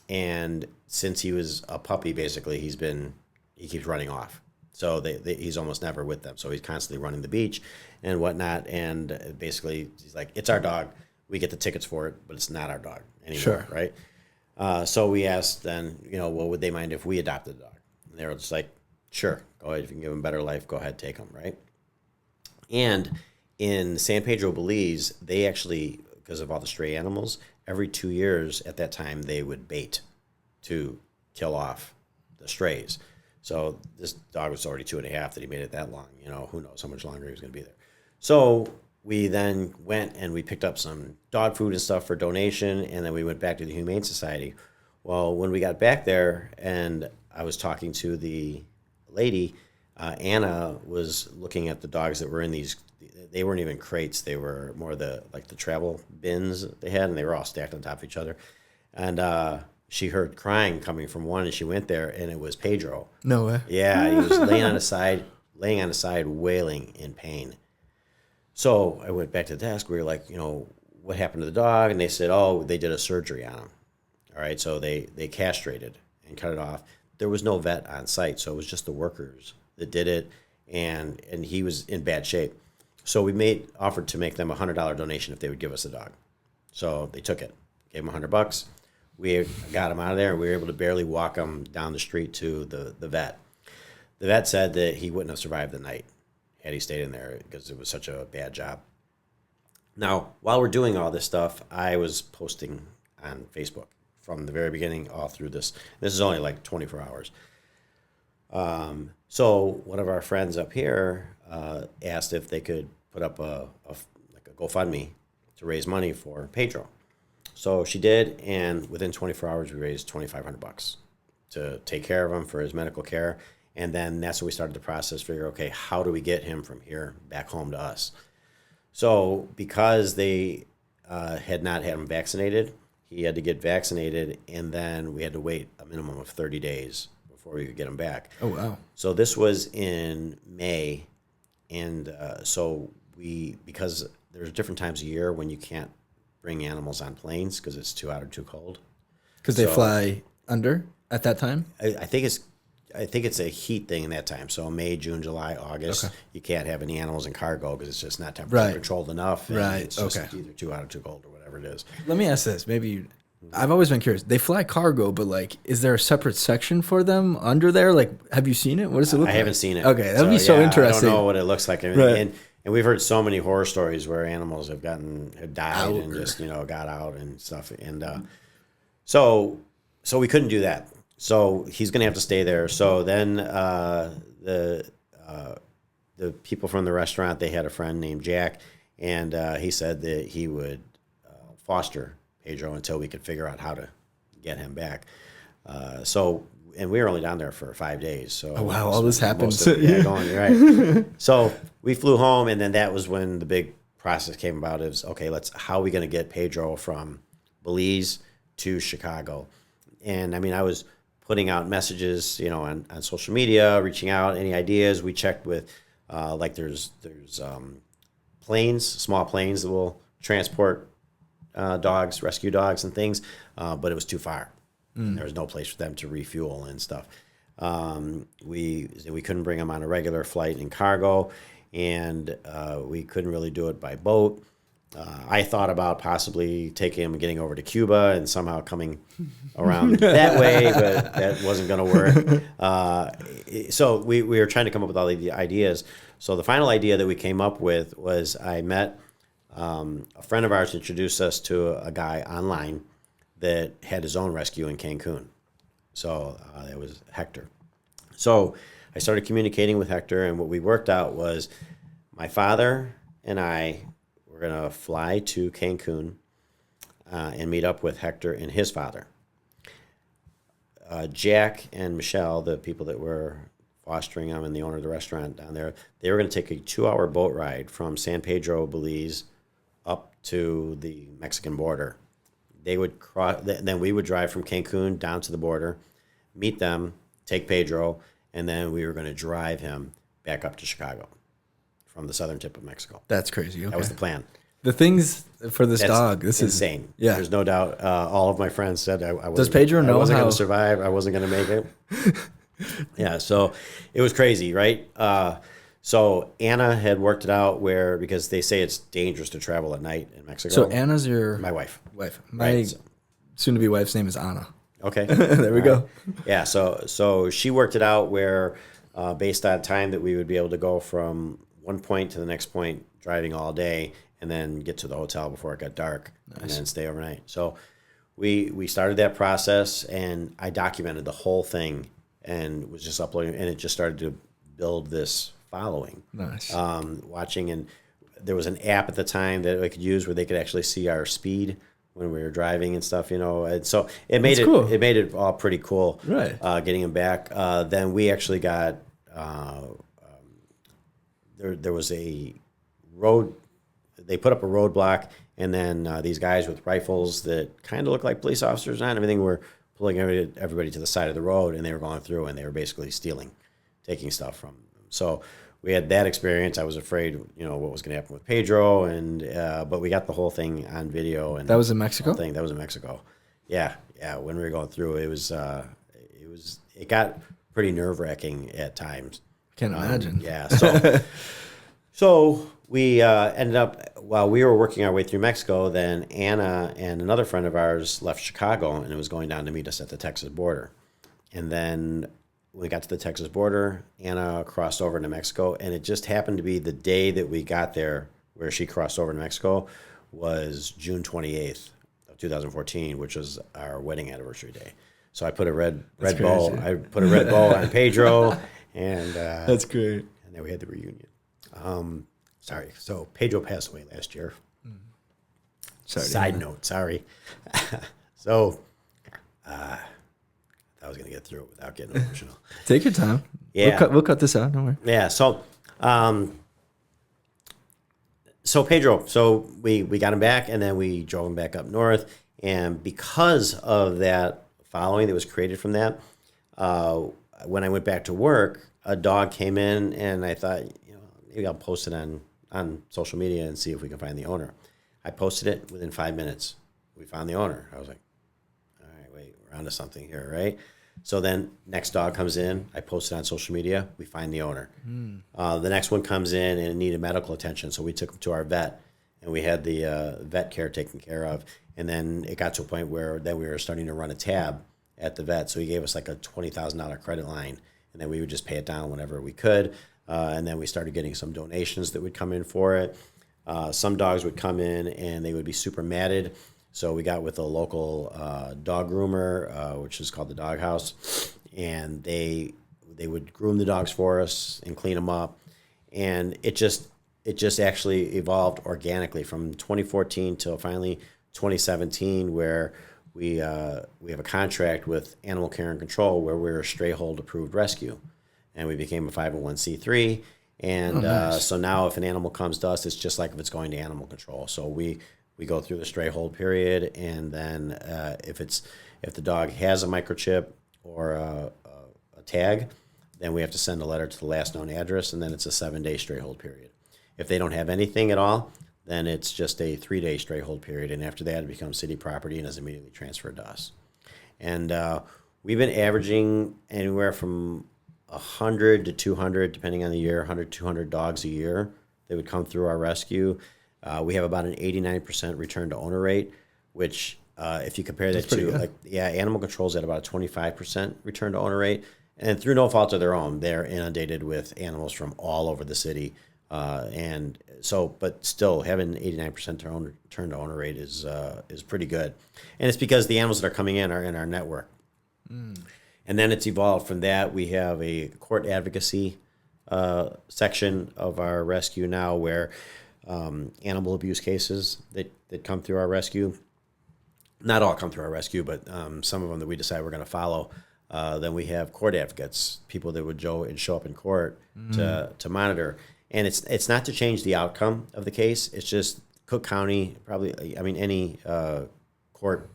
and since he was a puppy, basically, he keeps running off. So he's almost never with them. So he's constantly running the beach and whatnot, and basically he's like, it's our dog. We get the tickets for it, but it's not our dog anymore, Sure. right? So we asked then, well, would they mind if we adopted the dog? And they were just like, sure, go ahead. If you can give him a better life, go ahead, take him, right? And in San Pedro, Belize, they actually, because of all the stray animals, every 2 years at that time, they would bait to kill off the strays. So this dog was already 2.5 that he made it that long. Who knows how much longer he was going to be there. So we then went and we picked up some dog food and stuff for donation, and then we went back to the Humane Society. Well, when we got back there and I was talking to the lady, Anna was looking at the dogs that were in these. They weren't even crates. They were more the travel bins that they had, and they were all stacked on top of each other. And she heard crying coming from one, and she went there, and it was Pedro. No way. Yeah, he was laying on his side, wailing in pain. So I went back to the desk. We were like, what happened to the dog? And they said, oh, they did a surgery on him. All right, so they castrated and cut it off. There was no vet on site, so it was just the workers that did it, and he was in bad shape. So we offered to make them a $100 donation if they would give us a dog. So they took it, gave them $100. We got him out of there, and we were able to barely walk him down the street to the vet. The vet said that he wouldn't have survived the night had he stayed in there because it was such a bad job. Now, while we're doing all this stuff, I was posting on Facebook from the very beginning all through this. This is only like 24 hours. So one of our friends up here asked if they could put up a GoFundMe to raise money for Pedro. So she did, and within 24 hours, we raised $2,500 to take care of him for his medical care. And then that's when we started the process, figure, okay, how do we get him from here back home to us? So because they had not had him vaccinated, he had to get vaccinated, and then we had to wait a minimum of 30 days before we could get him back. Oh, wow. So this was in May, and because there's different times of year when you can't bring animals on planes because it's too hot or too cold. Because they fly under at that time? I think it's a heat thing in that time. So May, June, July, August, you can't have any animals in cargo because it's just not temperature controlled enough. And it's just either too hot or too cold or whatever it is. Let me ask this. I've always been curious. They fly cargo, but like, is there a separate section for them under there? Like, have you seen it? What does it look like? I haven't seen it. Okay, that'd be so interesting. I don't know what it looks like. And we've heard so many horror stories where animals have died and just got out and stuff. And so we couldn't do that. So he's going to have to stay there. So then the people from the restaurant, they had a friend named Jack, and he said that he would foster Pedro until we could figure out how to get him back. And we were only down there for 5 days. So all this happened. Right. So we flew home, and then that was when the big process came about. It was, okay, how are we going to get Pedro from Belize to Chicago? And I mean, I was putting out messages, on social media, reaching out, any ideas. We checked with, there's planes, small planes that will transport dogs, rescue dogs and things, but it was too far. There was no place for them to refuel and stuff. We couldn't bring them on a regular flight in cargo, and we couldn't really do it by boat. I thought about possibly taking him and getting over to Cuba and somehow coming around that way, but that wasn't going to work. So we were trying to come up with all the ideas. So the final idea that we came up with was I met a friend of ours introduced us to a guy online that had his own rescue in Cancun. So it was Hector. So I started communicating with Hector, and what we worked out was my father and I were going to fly to Cancun and meet up with Hector and his father. Jack and Michelle, the people that were fostering him and the owner of the restaurant down there, they were going to take a 2-hour boat ride from San Pedro, Belize, up to the Mexican border. They would cross, then we would drive from Cancun down to the border, meet them, take Pedro, and then we were going to drive him back up to Chicago from the southern tip of Mexico. That's crazy. Okay. That was the plan. The things for this dog, this is insane. Yeah, there's no doubt. All of my friends said I wasn't. Does Pedro know I wasn't how going to survive? I wasn't going to make it. Yeah, so it was crazy, right? So Anna had worked it out because they say it's dangerous to travel at night in Mexico. So Anna's my wife. My soon-to-be wife's name is Anna. Okay. There we go. Yeah, so she worked it out where based on time that we would be able to go from one point to the next point driving all day and then get to the hotel before it got dark and then stay overnight. So we started that process, and I documented the whole thing and was just uploading, and it just started to build this following. Nice. Watching, and there was an app at the time that I could use where they could actually see our speed when we were driving and stuff, and so it made it made it all pretty cool. Right. Getting him back. Then we actually got there was a road. They put up a roadblock, and then these guys with rifles that kind of look like police officers and everything were pulling everybody to the side of the road, and they were going through, and they were basically taking stuff from them. So we had that experience. I was afraid, what was going to happen with Pedro, and but we got the whole thing on video. And that was in Mexico. That was in Mexico. Yeah. When we were going through, it got pretty nerve-wracking at times. Can't imagine. Yeah. So So we ended up, while we were working our way through Mexico, then Anna and another friend of ours left Chicago and was going down to meet us at the Texas border. And then when we got to the Texas border, Anna crossed over into Mexico, and it just happened to be the day that we got there where she crossed over to Mexico was June 28th of 2014, which was our wedding anniversary day. So I put a red bow. I put a red bow on Pedro, and That's great. and then we had the reunion. Sorry. So Pedro passed away last year. Sorry. Side note. Sorry. So I was going to get through it without getting emotional. Take your time. Yeah. We'll cut this out. Don't worry. Yeah. So, so Pedro, so we got him back, and then we drove him back up north. And because of that following that was created from that, when I went back to work, a dog came in, and I thought, maybe I'll post it on social media and see if we can find the owner. I posted it within 5 minutes. We found the owner. I was like, all right, wait, we're onto something here, right? So then next dog comes in. I post it on social media. We find the owner. The next one comes in and needed medical attention. So we took him to our vet, and we had the vet care taken care of. And then it got to a point where then we were starting to run a tab at the vet. So he gave us like a $20,000 credit line, and then we would just pay it down whenever we could. And then we started getting some donations that would come in for it. Some dogs would come in and they would be super matted. So we got with a local dog groomer, which is called the Dog House, and they would groom the dogs for us and clean them up. And it just actually evolved organically from 2014 till finally 2017, where we have a contract with Animal Care and Control where we're a stray hold approved rescue. And we became a 501c3. And nice. So now if an animal comes to us, it's just like if it's going to animal control. So we go through the stray hold period, and then if the dog has a microchip or a tag, then we have to send a letter to the last known address, and then it's a 7-day stray hold period. If they don't have anything at all, then it's just a 3-day stray hold period. And after that, it becomes city property and is immediately transferred to us. And we've been averaging anywhere from 100 to 200, depending on the year, 100, 200 dogs a year that would come through our rescue. We have about an 89% return to owner rate, which if you compare that to animal control's at about a 25% return to owner rate. And through no fault of their own, they're inundated with animals from all over the city. And so, but still having an 89% return to owner rate is pretty good. And it's because the animals that are coming in are in our network. And then it's evolved from that. We have a court advocacy section of our rescue now where animal abuse cases that come through our rescue, not all come through our rescue, but some of them that we decide we're going to follow. Then we have court advocates, people that would go and show up in court to monitor. And it's not to change the outcome of the case. It's just Cook County, any court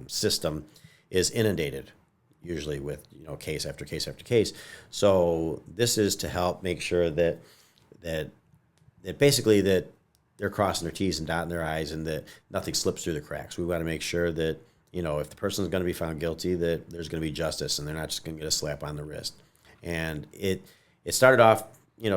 system is inundated usually with case after case after case. So this is to help make sure that basically that they're crossing their T's and dotting their I's, and that nothing slips through the cracks. We want to make sure that if the person's going to be found guilty, that there's going to be justice, and they're not just going to get a slap on the wrist. And it started off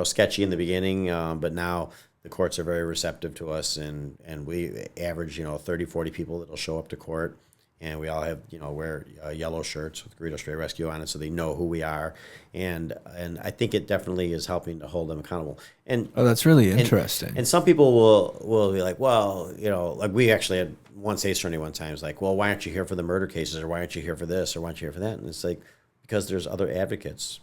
sketchy in the beginning, but now the courts are very receptive to us, and we average 30, 40 people that'll show up to court. And we all have, wear yellow shirts with Garrido Stray Rescue on it, so they know who we are. And I think it definitely is helping to hold them accountable. And that's really interesting. And some people will be like, well, like we actually had one state attorney one time was like, well, why aren't you here for the murder cases, or why aren't you here for this, or why aren't you here for that? And it's like, because there's other advocates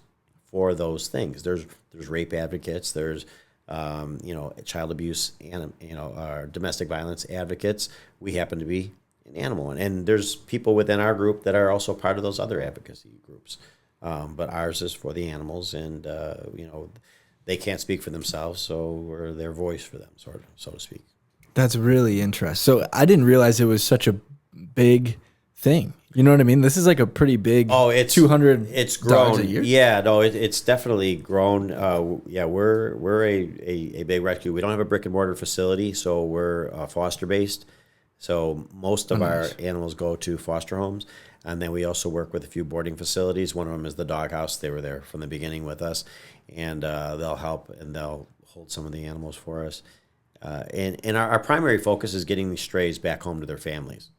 for those things. There's rape advocates. There's child abuse and domestic violence advocates. We happen to be an animal, and there's people within our group that are also part of those other advocacy groups, but ours is for the animals, and they can't speak for themselves, so we're their voice for them, sort of, so to speak. That's really interesting. So I didn't realize it was such a big thing. You know what I mean? This is like a pretty big. Oh, it's 200. It's grown. Dogs a year? Yeah, no, it's definitely grown. We're a big rescue. We don't have a brick and mortar facility, so we're foster based. So most of our animals go to foster homes, and then we also work with a few boarding facilities. One of them is the Dog House. They were there from the beginning with us, and they'll help and they'll hold some of the animals for us. And our primary focus is getting these strays back home to their families.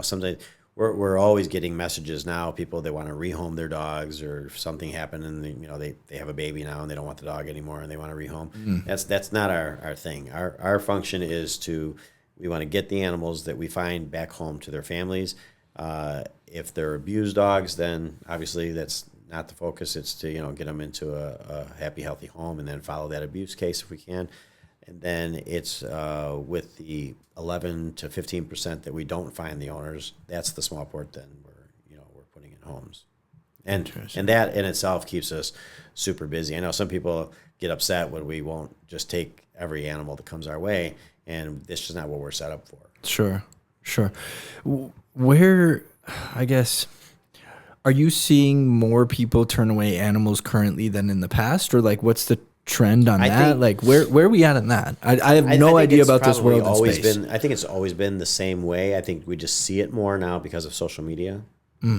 Sometimes we're always getting messages now, people that want to rehome their dogs, or if something happened and they have a baby now and they don't want the dog anymore and they want to rehome. That's not our thing. Our function is we want to get the animals that we find back home to their families. If they're abused dogs, then obviously that's not the focus. It's to get them into a happy, healthy home, and then follow that abuse case if we can. And then it's with the 11 to 15% that we don't find the owners. That's the small port. Then we're putting in homes, and that in itself keeps us super busy. I know some people get upset when we won't just take every animal that comes our way, and this is not what we're set up for. Sure. Where, I guess, are you seeing more people turn away animals currently than in the past, or like what's the trend on that? Like where are we at on that? I have no idea about this world in space. I think it's always been the same way. I think we just see it more now because of social media.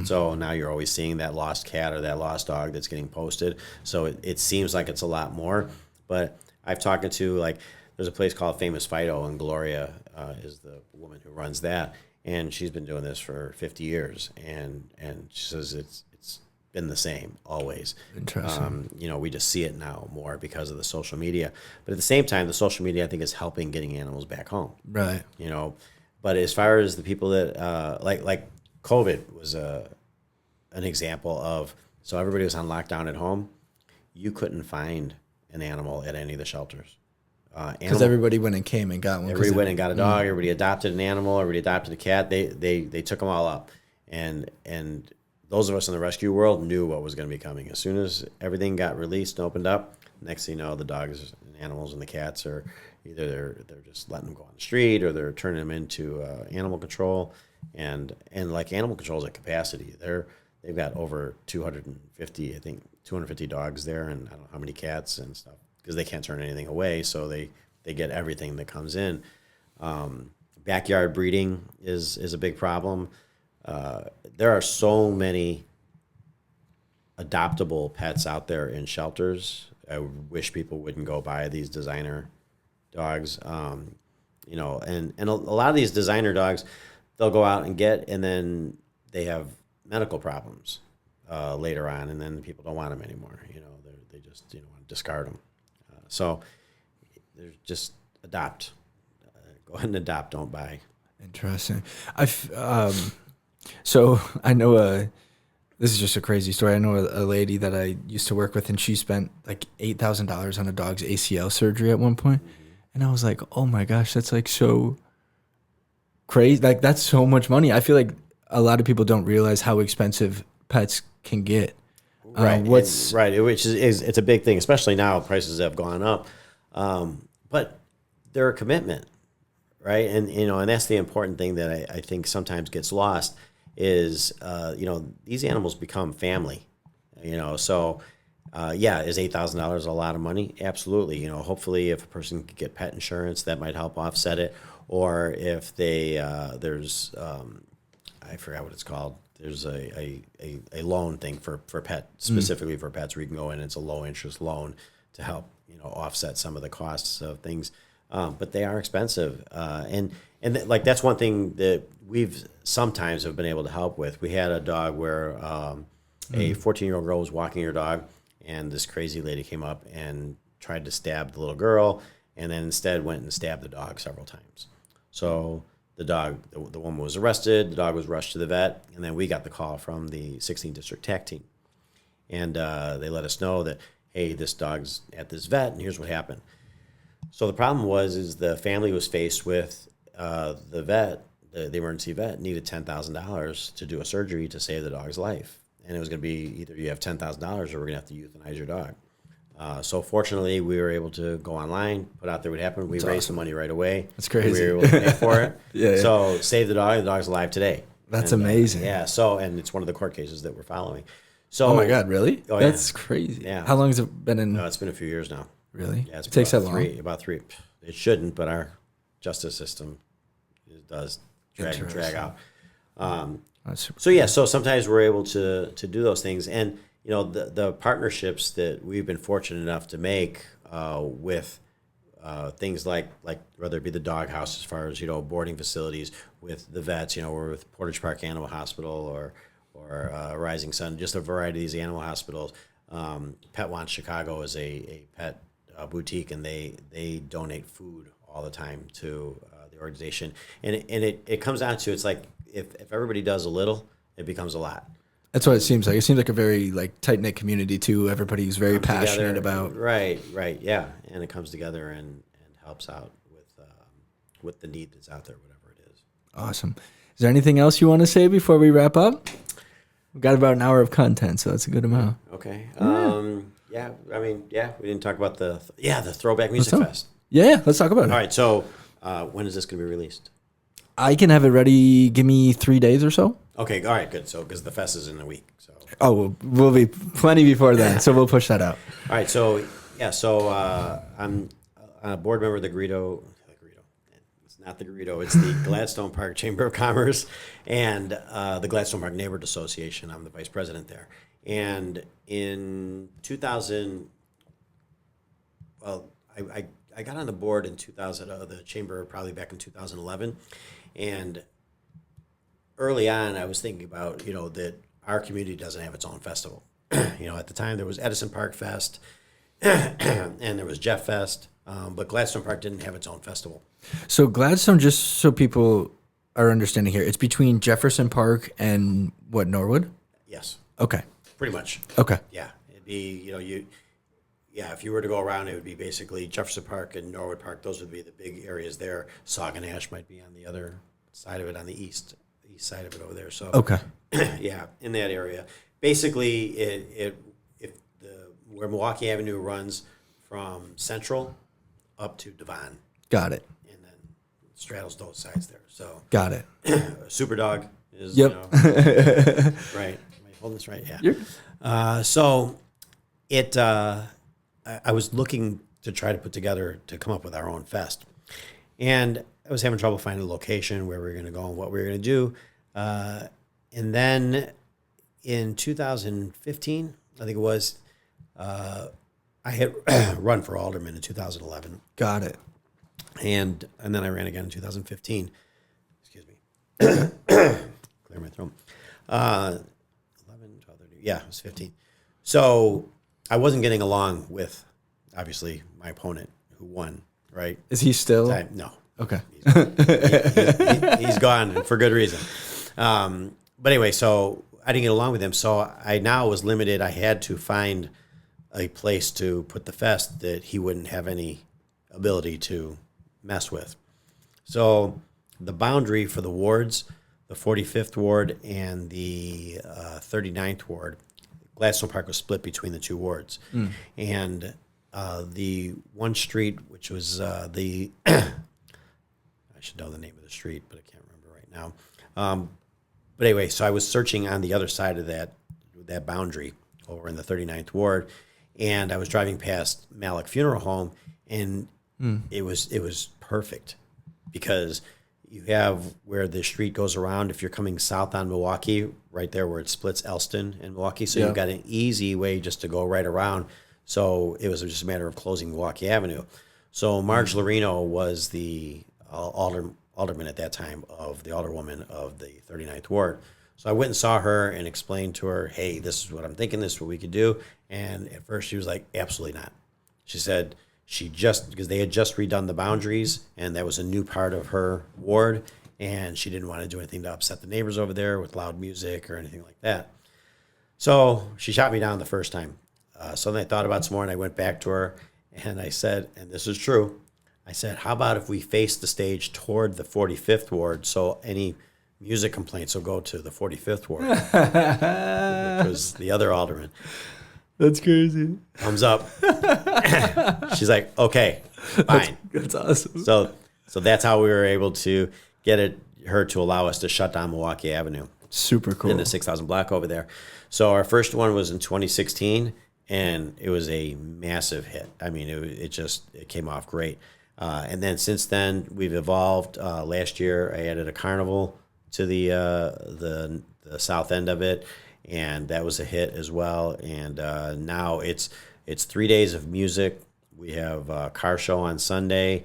So now you're always seeing that lost cat or that lost dog that's getting posted. So it seems like it's a lot more. But I've talked to, like, there's a place called Famous Fido, and Gloria is the woman who runs that. And she's been doing this for 50 years. And she says it's been the same always. Interesting. We just see it now more because of the social media. But at the same time, the social media, I think, is helping getting animals back home. Right. But as far as the people that, like COVID was an example of, so everybody was on lockdown at home. You couldn't find an animal at any of the shelters. Because everybody went and came and got one. Everybody went and got a dog. Everybody adopted an animal. Everybody adopted a cat. They took them all up. And those of us in the rescue world knew what was going to be coming. As soon as everything got released and opened up, next thing you know, the dogs and animals and the cats are either they're just letting them go on the street, or they're turning them into animal control. And like, animal control is at capacity. They've got over 250 dogs there, and I don't know how many cats and stuff, because they can't turn anything away, so they get everything that comes in. Backyard breeding is a big problem. There are so many adoptable pets out there in shelters. I wish people wouldn't go buy these designer dogs. And a lot of these designer dogs, they'll go out and get, and then they have medical problems later on, and then people don't want them anymore. They just want to discard them. So there's just adopt. Go ahead and adopt. Don't buy. Interesting. So I know this is just a crazy story. I know a lady that I used to work with, and she spent like $8,000 on a dog's ACL surgery at one point. And I was like, oh my gosh, that's like so crazy. Like, that's so much money. I feel like a lot of people don't realize how expensive pets can get. Right. Which is it's a big thing, especially now prices have gone up. But they're a commitment, right? And that's the important thing that I think sometimes gets lost is these animals become family. So is $8,000 a lot of money? Absolutely. Hopefully if a person could get pet insurance, that might help offset it. Or if they there's I forgot what it's called. There's a loan thing for pet, specifically for pets, where you can go in, and it's a low interest loan to help offset some of the costs of things. But they are expensive, and that's one thing that we've sometimes have been able to help with. We had a dog where a 14-year-old girl was walking her dog, and this crazy lady came up and tried to stab the little girl, and then instead went and stabbed the dog several times. So the woman was arrested, the dog was rushed to the vet, and then we got the call from the 16th District TAC team. And they let us know that, hey, this dog's at this vet, and here's what happened. So the problem is the family was faced with the vet, the emergency vet, needed $10,000 to do a surgery to save the dog's life. And it was going to be either you have $10,000 or we're going to have to euthanize your dog. So fortunately, we were able to go online, put out there what happened. We raised some money right away. That's crazy. We were able to pay for it. Yeah. So save the dog. The dog's alive today. That's amazing. And it's one of the court cases that we're following. So, oh my God, really? Oh, that's crazy. Yeah. How long has it been in? No, it's been a few years now. Really? Yeah, it takes that long? About three. It shouldn't, but our justice system does drag out. So sometimes we're able to do those things. And, the partnerships that we've been fortunate enough to make with things like whether it be the doghouse, as far as boarding facilities with the vets, or with Portage Park Animal Hospital or Rising Sun, just a variety of these animal hospitals. Pet Want Chicago is a pet boutique, and they donate food all the time to the organization. And it comes down to, it's like if everybody does a little, it becomes a lot. That's what it seems like. It seems like a very tight knit community too. Everybody's very passionate about. Right, yeah, and it comes together and helps out with the need that's out there, whatever it is. Awesome. Is there anything else you want to say before we wrap up? We've got about an hour of content, so that's a good amount. Okay. Yeah. We didn't talk about the Throwback Music Fest. Yeah, let's talk about it. All right. So when is this going to be released? I can have it ready. Give me 3 days or so. Okay. All right. Good. So because the fest is in a week. So. Oh, we'll be plenty before then, so we'll push that out. All right. So yeah. So I'm a board member of the Garrido. It's not the Garrido. It's the Gladstone Park Chamber of Commerce and the Gladstone Park Neighborhood Association. I'm the vice president there. And in 2000, I got on the board in 2000, the chamber probably back in 2011. And early on, I was thinking about, that our community doesn't have its own festival. At the time there was Edison Park Fest and there was Jeff Fest, but Gladstone Park didn't have its own festival. So Gladstone, just so people are understanding here, it's between Jefferson Park and Norwood? Yes. Okay. Pretty much. Okay. Yeah. It'd be, if you were to go around, it would be basically Jefferson Park and Norwood Park. Those would be the big areas there. Sauganash might be on the other side of it, on the east side of it over there. So okay. Yeah, in that area. Basically, where Milwaukee Avenue runs from Central up to Devon. Got it. And then straddles those sides there. So got it. Super Dog is, yep. Right. Am I holding this right? Yeah. Yep. So it, I was looking to try to put together, to come up with our own fest. And I was having trouble finding a location where we were going to go and what we were going to do. And then in 2015, I think it was, I had run for alderman in 2011. Got it. And then I ran again in 2015. Excuse me. Clear my throat. 11, 12, 13. Yeah, it was 15. So I wasn't getting along with, obviously, my opponent who won, right? Is he still? No. Okay. He's gone, and for good reason. But anyway, so I didn't get along with him. So I now was limited. I had to find a place to put the fest that he wouldn't have any ability to mess with. So the boundary for the wards, the 45th ward and the 39th ward, Gladstone Park was split between the two wards. And the one street, which was I should know the name of the street, but I can't remember right now. But anyway, so I was searching on the other side of that boundary over in the 39th ward, and I was driving past Alec Funeral Home, and it was perfect because you have where the street goes around. If you're coming south on Milwaukee, right there where it splits Elston and Milwaukee, so you've got an easy way just to go right around. So it was just a matter of closing Milwaukee Avenue. So Marge Lorino was the alderman at that time of the alderwoman of the 39th ward. So I went and saw her and explained to her, hey, this is what I'm thinking, this is what we could do. And at first she was like, absolutely not. She said because they had just redone the boundaries and that was a new part of her ward, and she didn't want to do anything to upset the neighbors over there with loud music or anything like that. So she shot me down the first time. So then I thought about some more, and I went back to her and I said, and this is true, I said, how about if we face the stage toward the 45th ward so any music complaints will go to the 45th ward, which was the other alderman. That's crazy. Thumbs up. She's like, okay, fine. That's awesome. So that's how we were able to get her to allow us to shut down Milwaukee Avenue. Super cool. In the 6,000 block over there. So our first one was in 2016, and it was a massive hit. I mean, it came off great. And then since then, we've evolved. Last year, I added a carnival to the south end of it, and that was a hit as well. And now it's 3 days of music We have a car show on Sunday.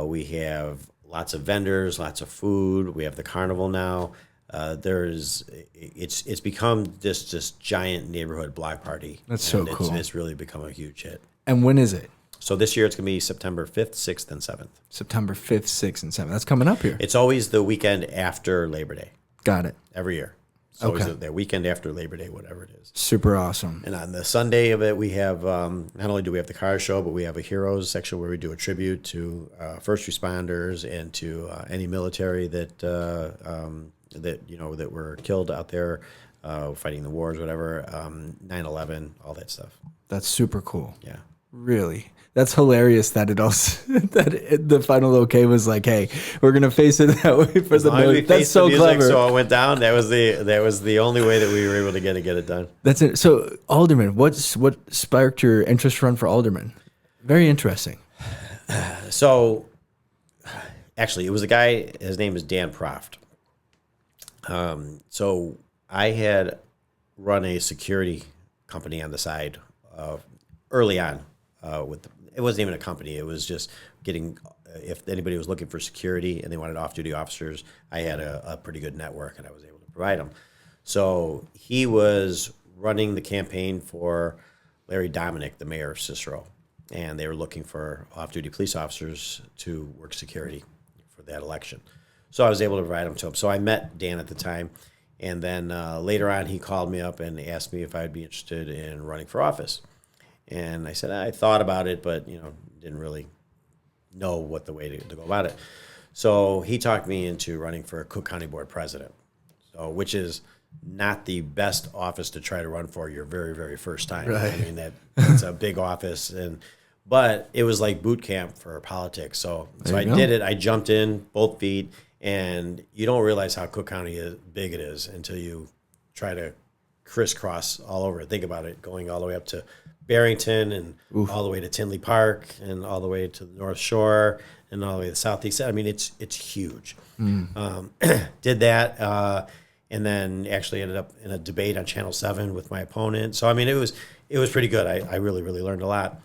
We have lots of vendors, lots of food. We have the carnival now. It's become this giant neighborhood block party. That's so and cool. It's really become a huge hit. And when is it? So this year it's going to be September 5th, 6th, and 7th. September 5th, 6th, and 7th. That's coming up here. It's always the weekend after Labor Day. Got it. Every year. It's always the weekend after Labor Day, whatever it is. Super awesome. And on the Sunday of it, we have, not only do we have the car show, but we have a heroes section where we do a tribute to first responders and to any military that were killed out there fighting the wars, whatever, 9/11, all that stuff. That's super cool. Yeah. Really. That's hilarious that it also the final okay was like, hey, we're gonna face it that way for the music. That's so clever. So it went down. That was the only way that we were able to get it done. That's it. So Alderman, what sparked your interest to run for Alderman? Very interesting. So actually, it was a guy. His name is Dan Proft. So I had run a security company on the side early on. It wasn't even a company. It was just getting, if anybody was looking for security and they wanted off-duty officers, I had a pretty good network and I was able to provide them. So he was running the campaign for Larry Dominic, the mayor of Cicero, and they were looking for off-duty police officers to work security for that election. So I was able to provide them to him. So I met Dan at the time, and then later on he called me up and asked me if I'd be interested in running for office. And I said, I thought about it, but, didn't really know what the way to go about it. So he talked me into running for Cook County Board President, which is not the best office to try to run for your very, very first time. Right. I mean, that's a big office, but it was like boot camp for politics. So I did it. I jumped in both feet, and you don't realize how Cook County big it is until you try to crisscross all over it. Think about it, going all the way up to Barrington and all the way to Tinley Park and all the way to the North Shore and all the way to the Southeast. I mean, it's huge. Did that, and then actually ended up in a debate on Channel 7 with my opponent. So I mean, it was pretty good. I really, really learned a lot.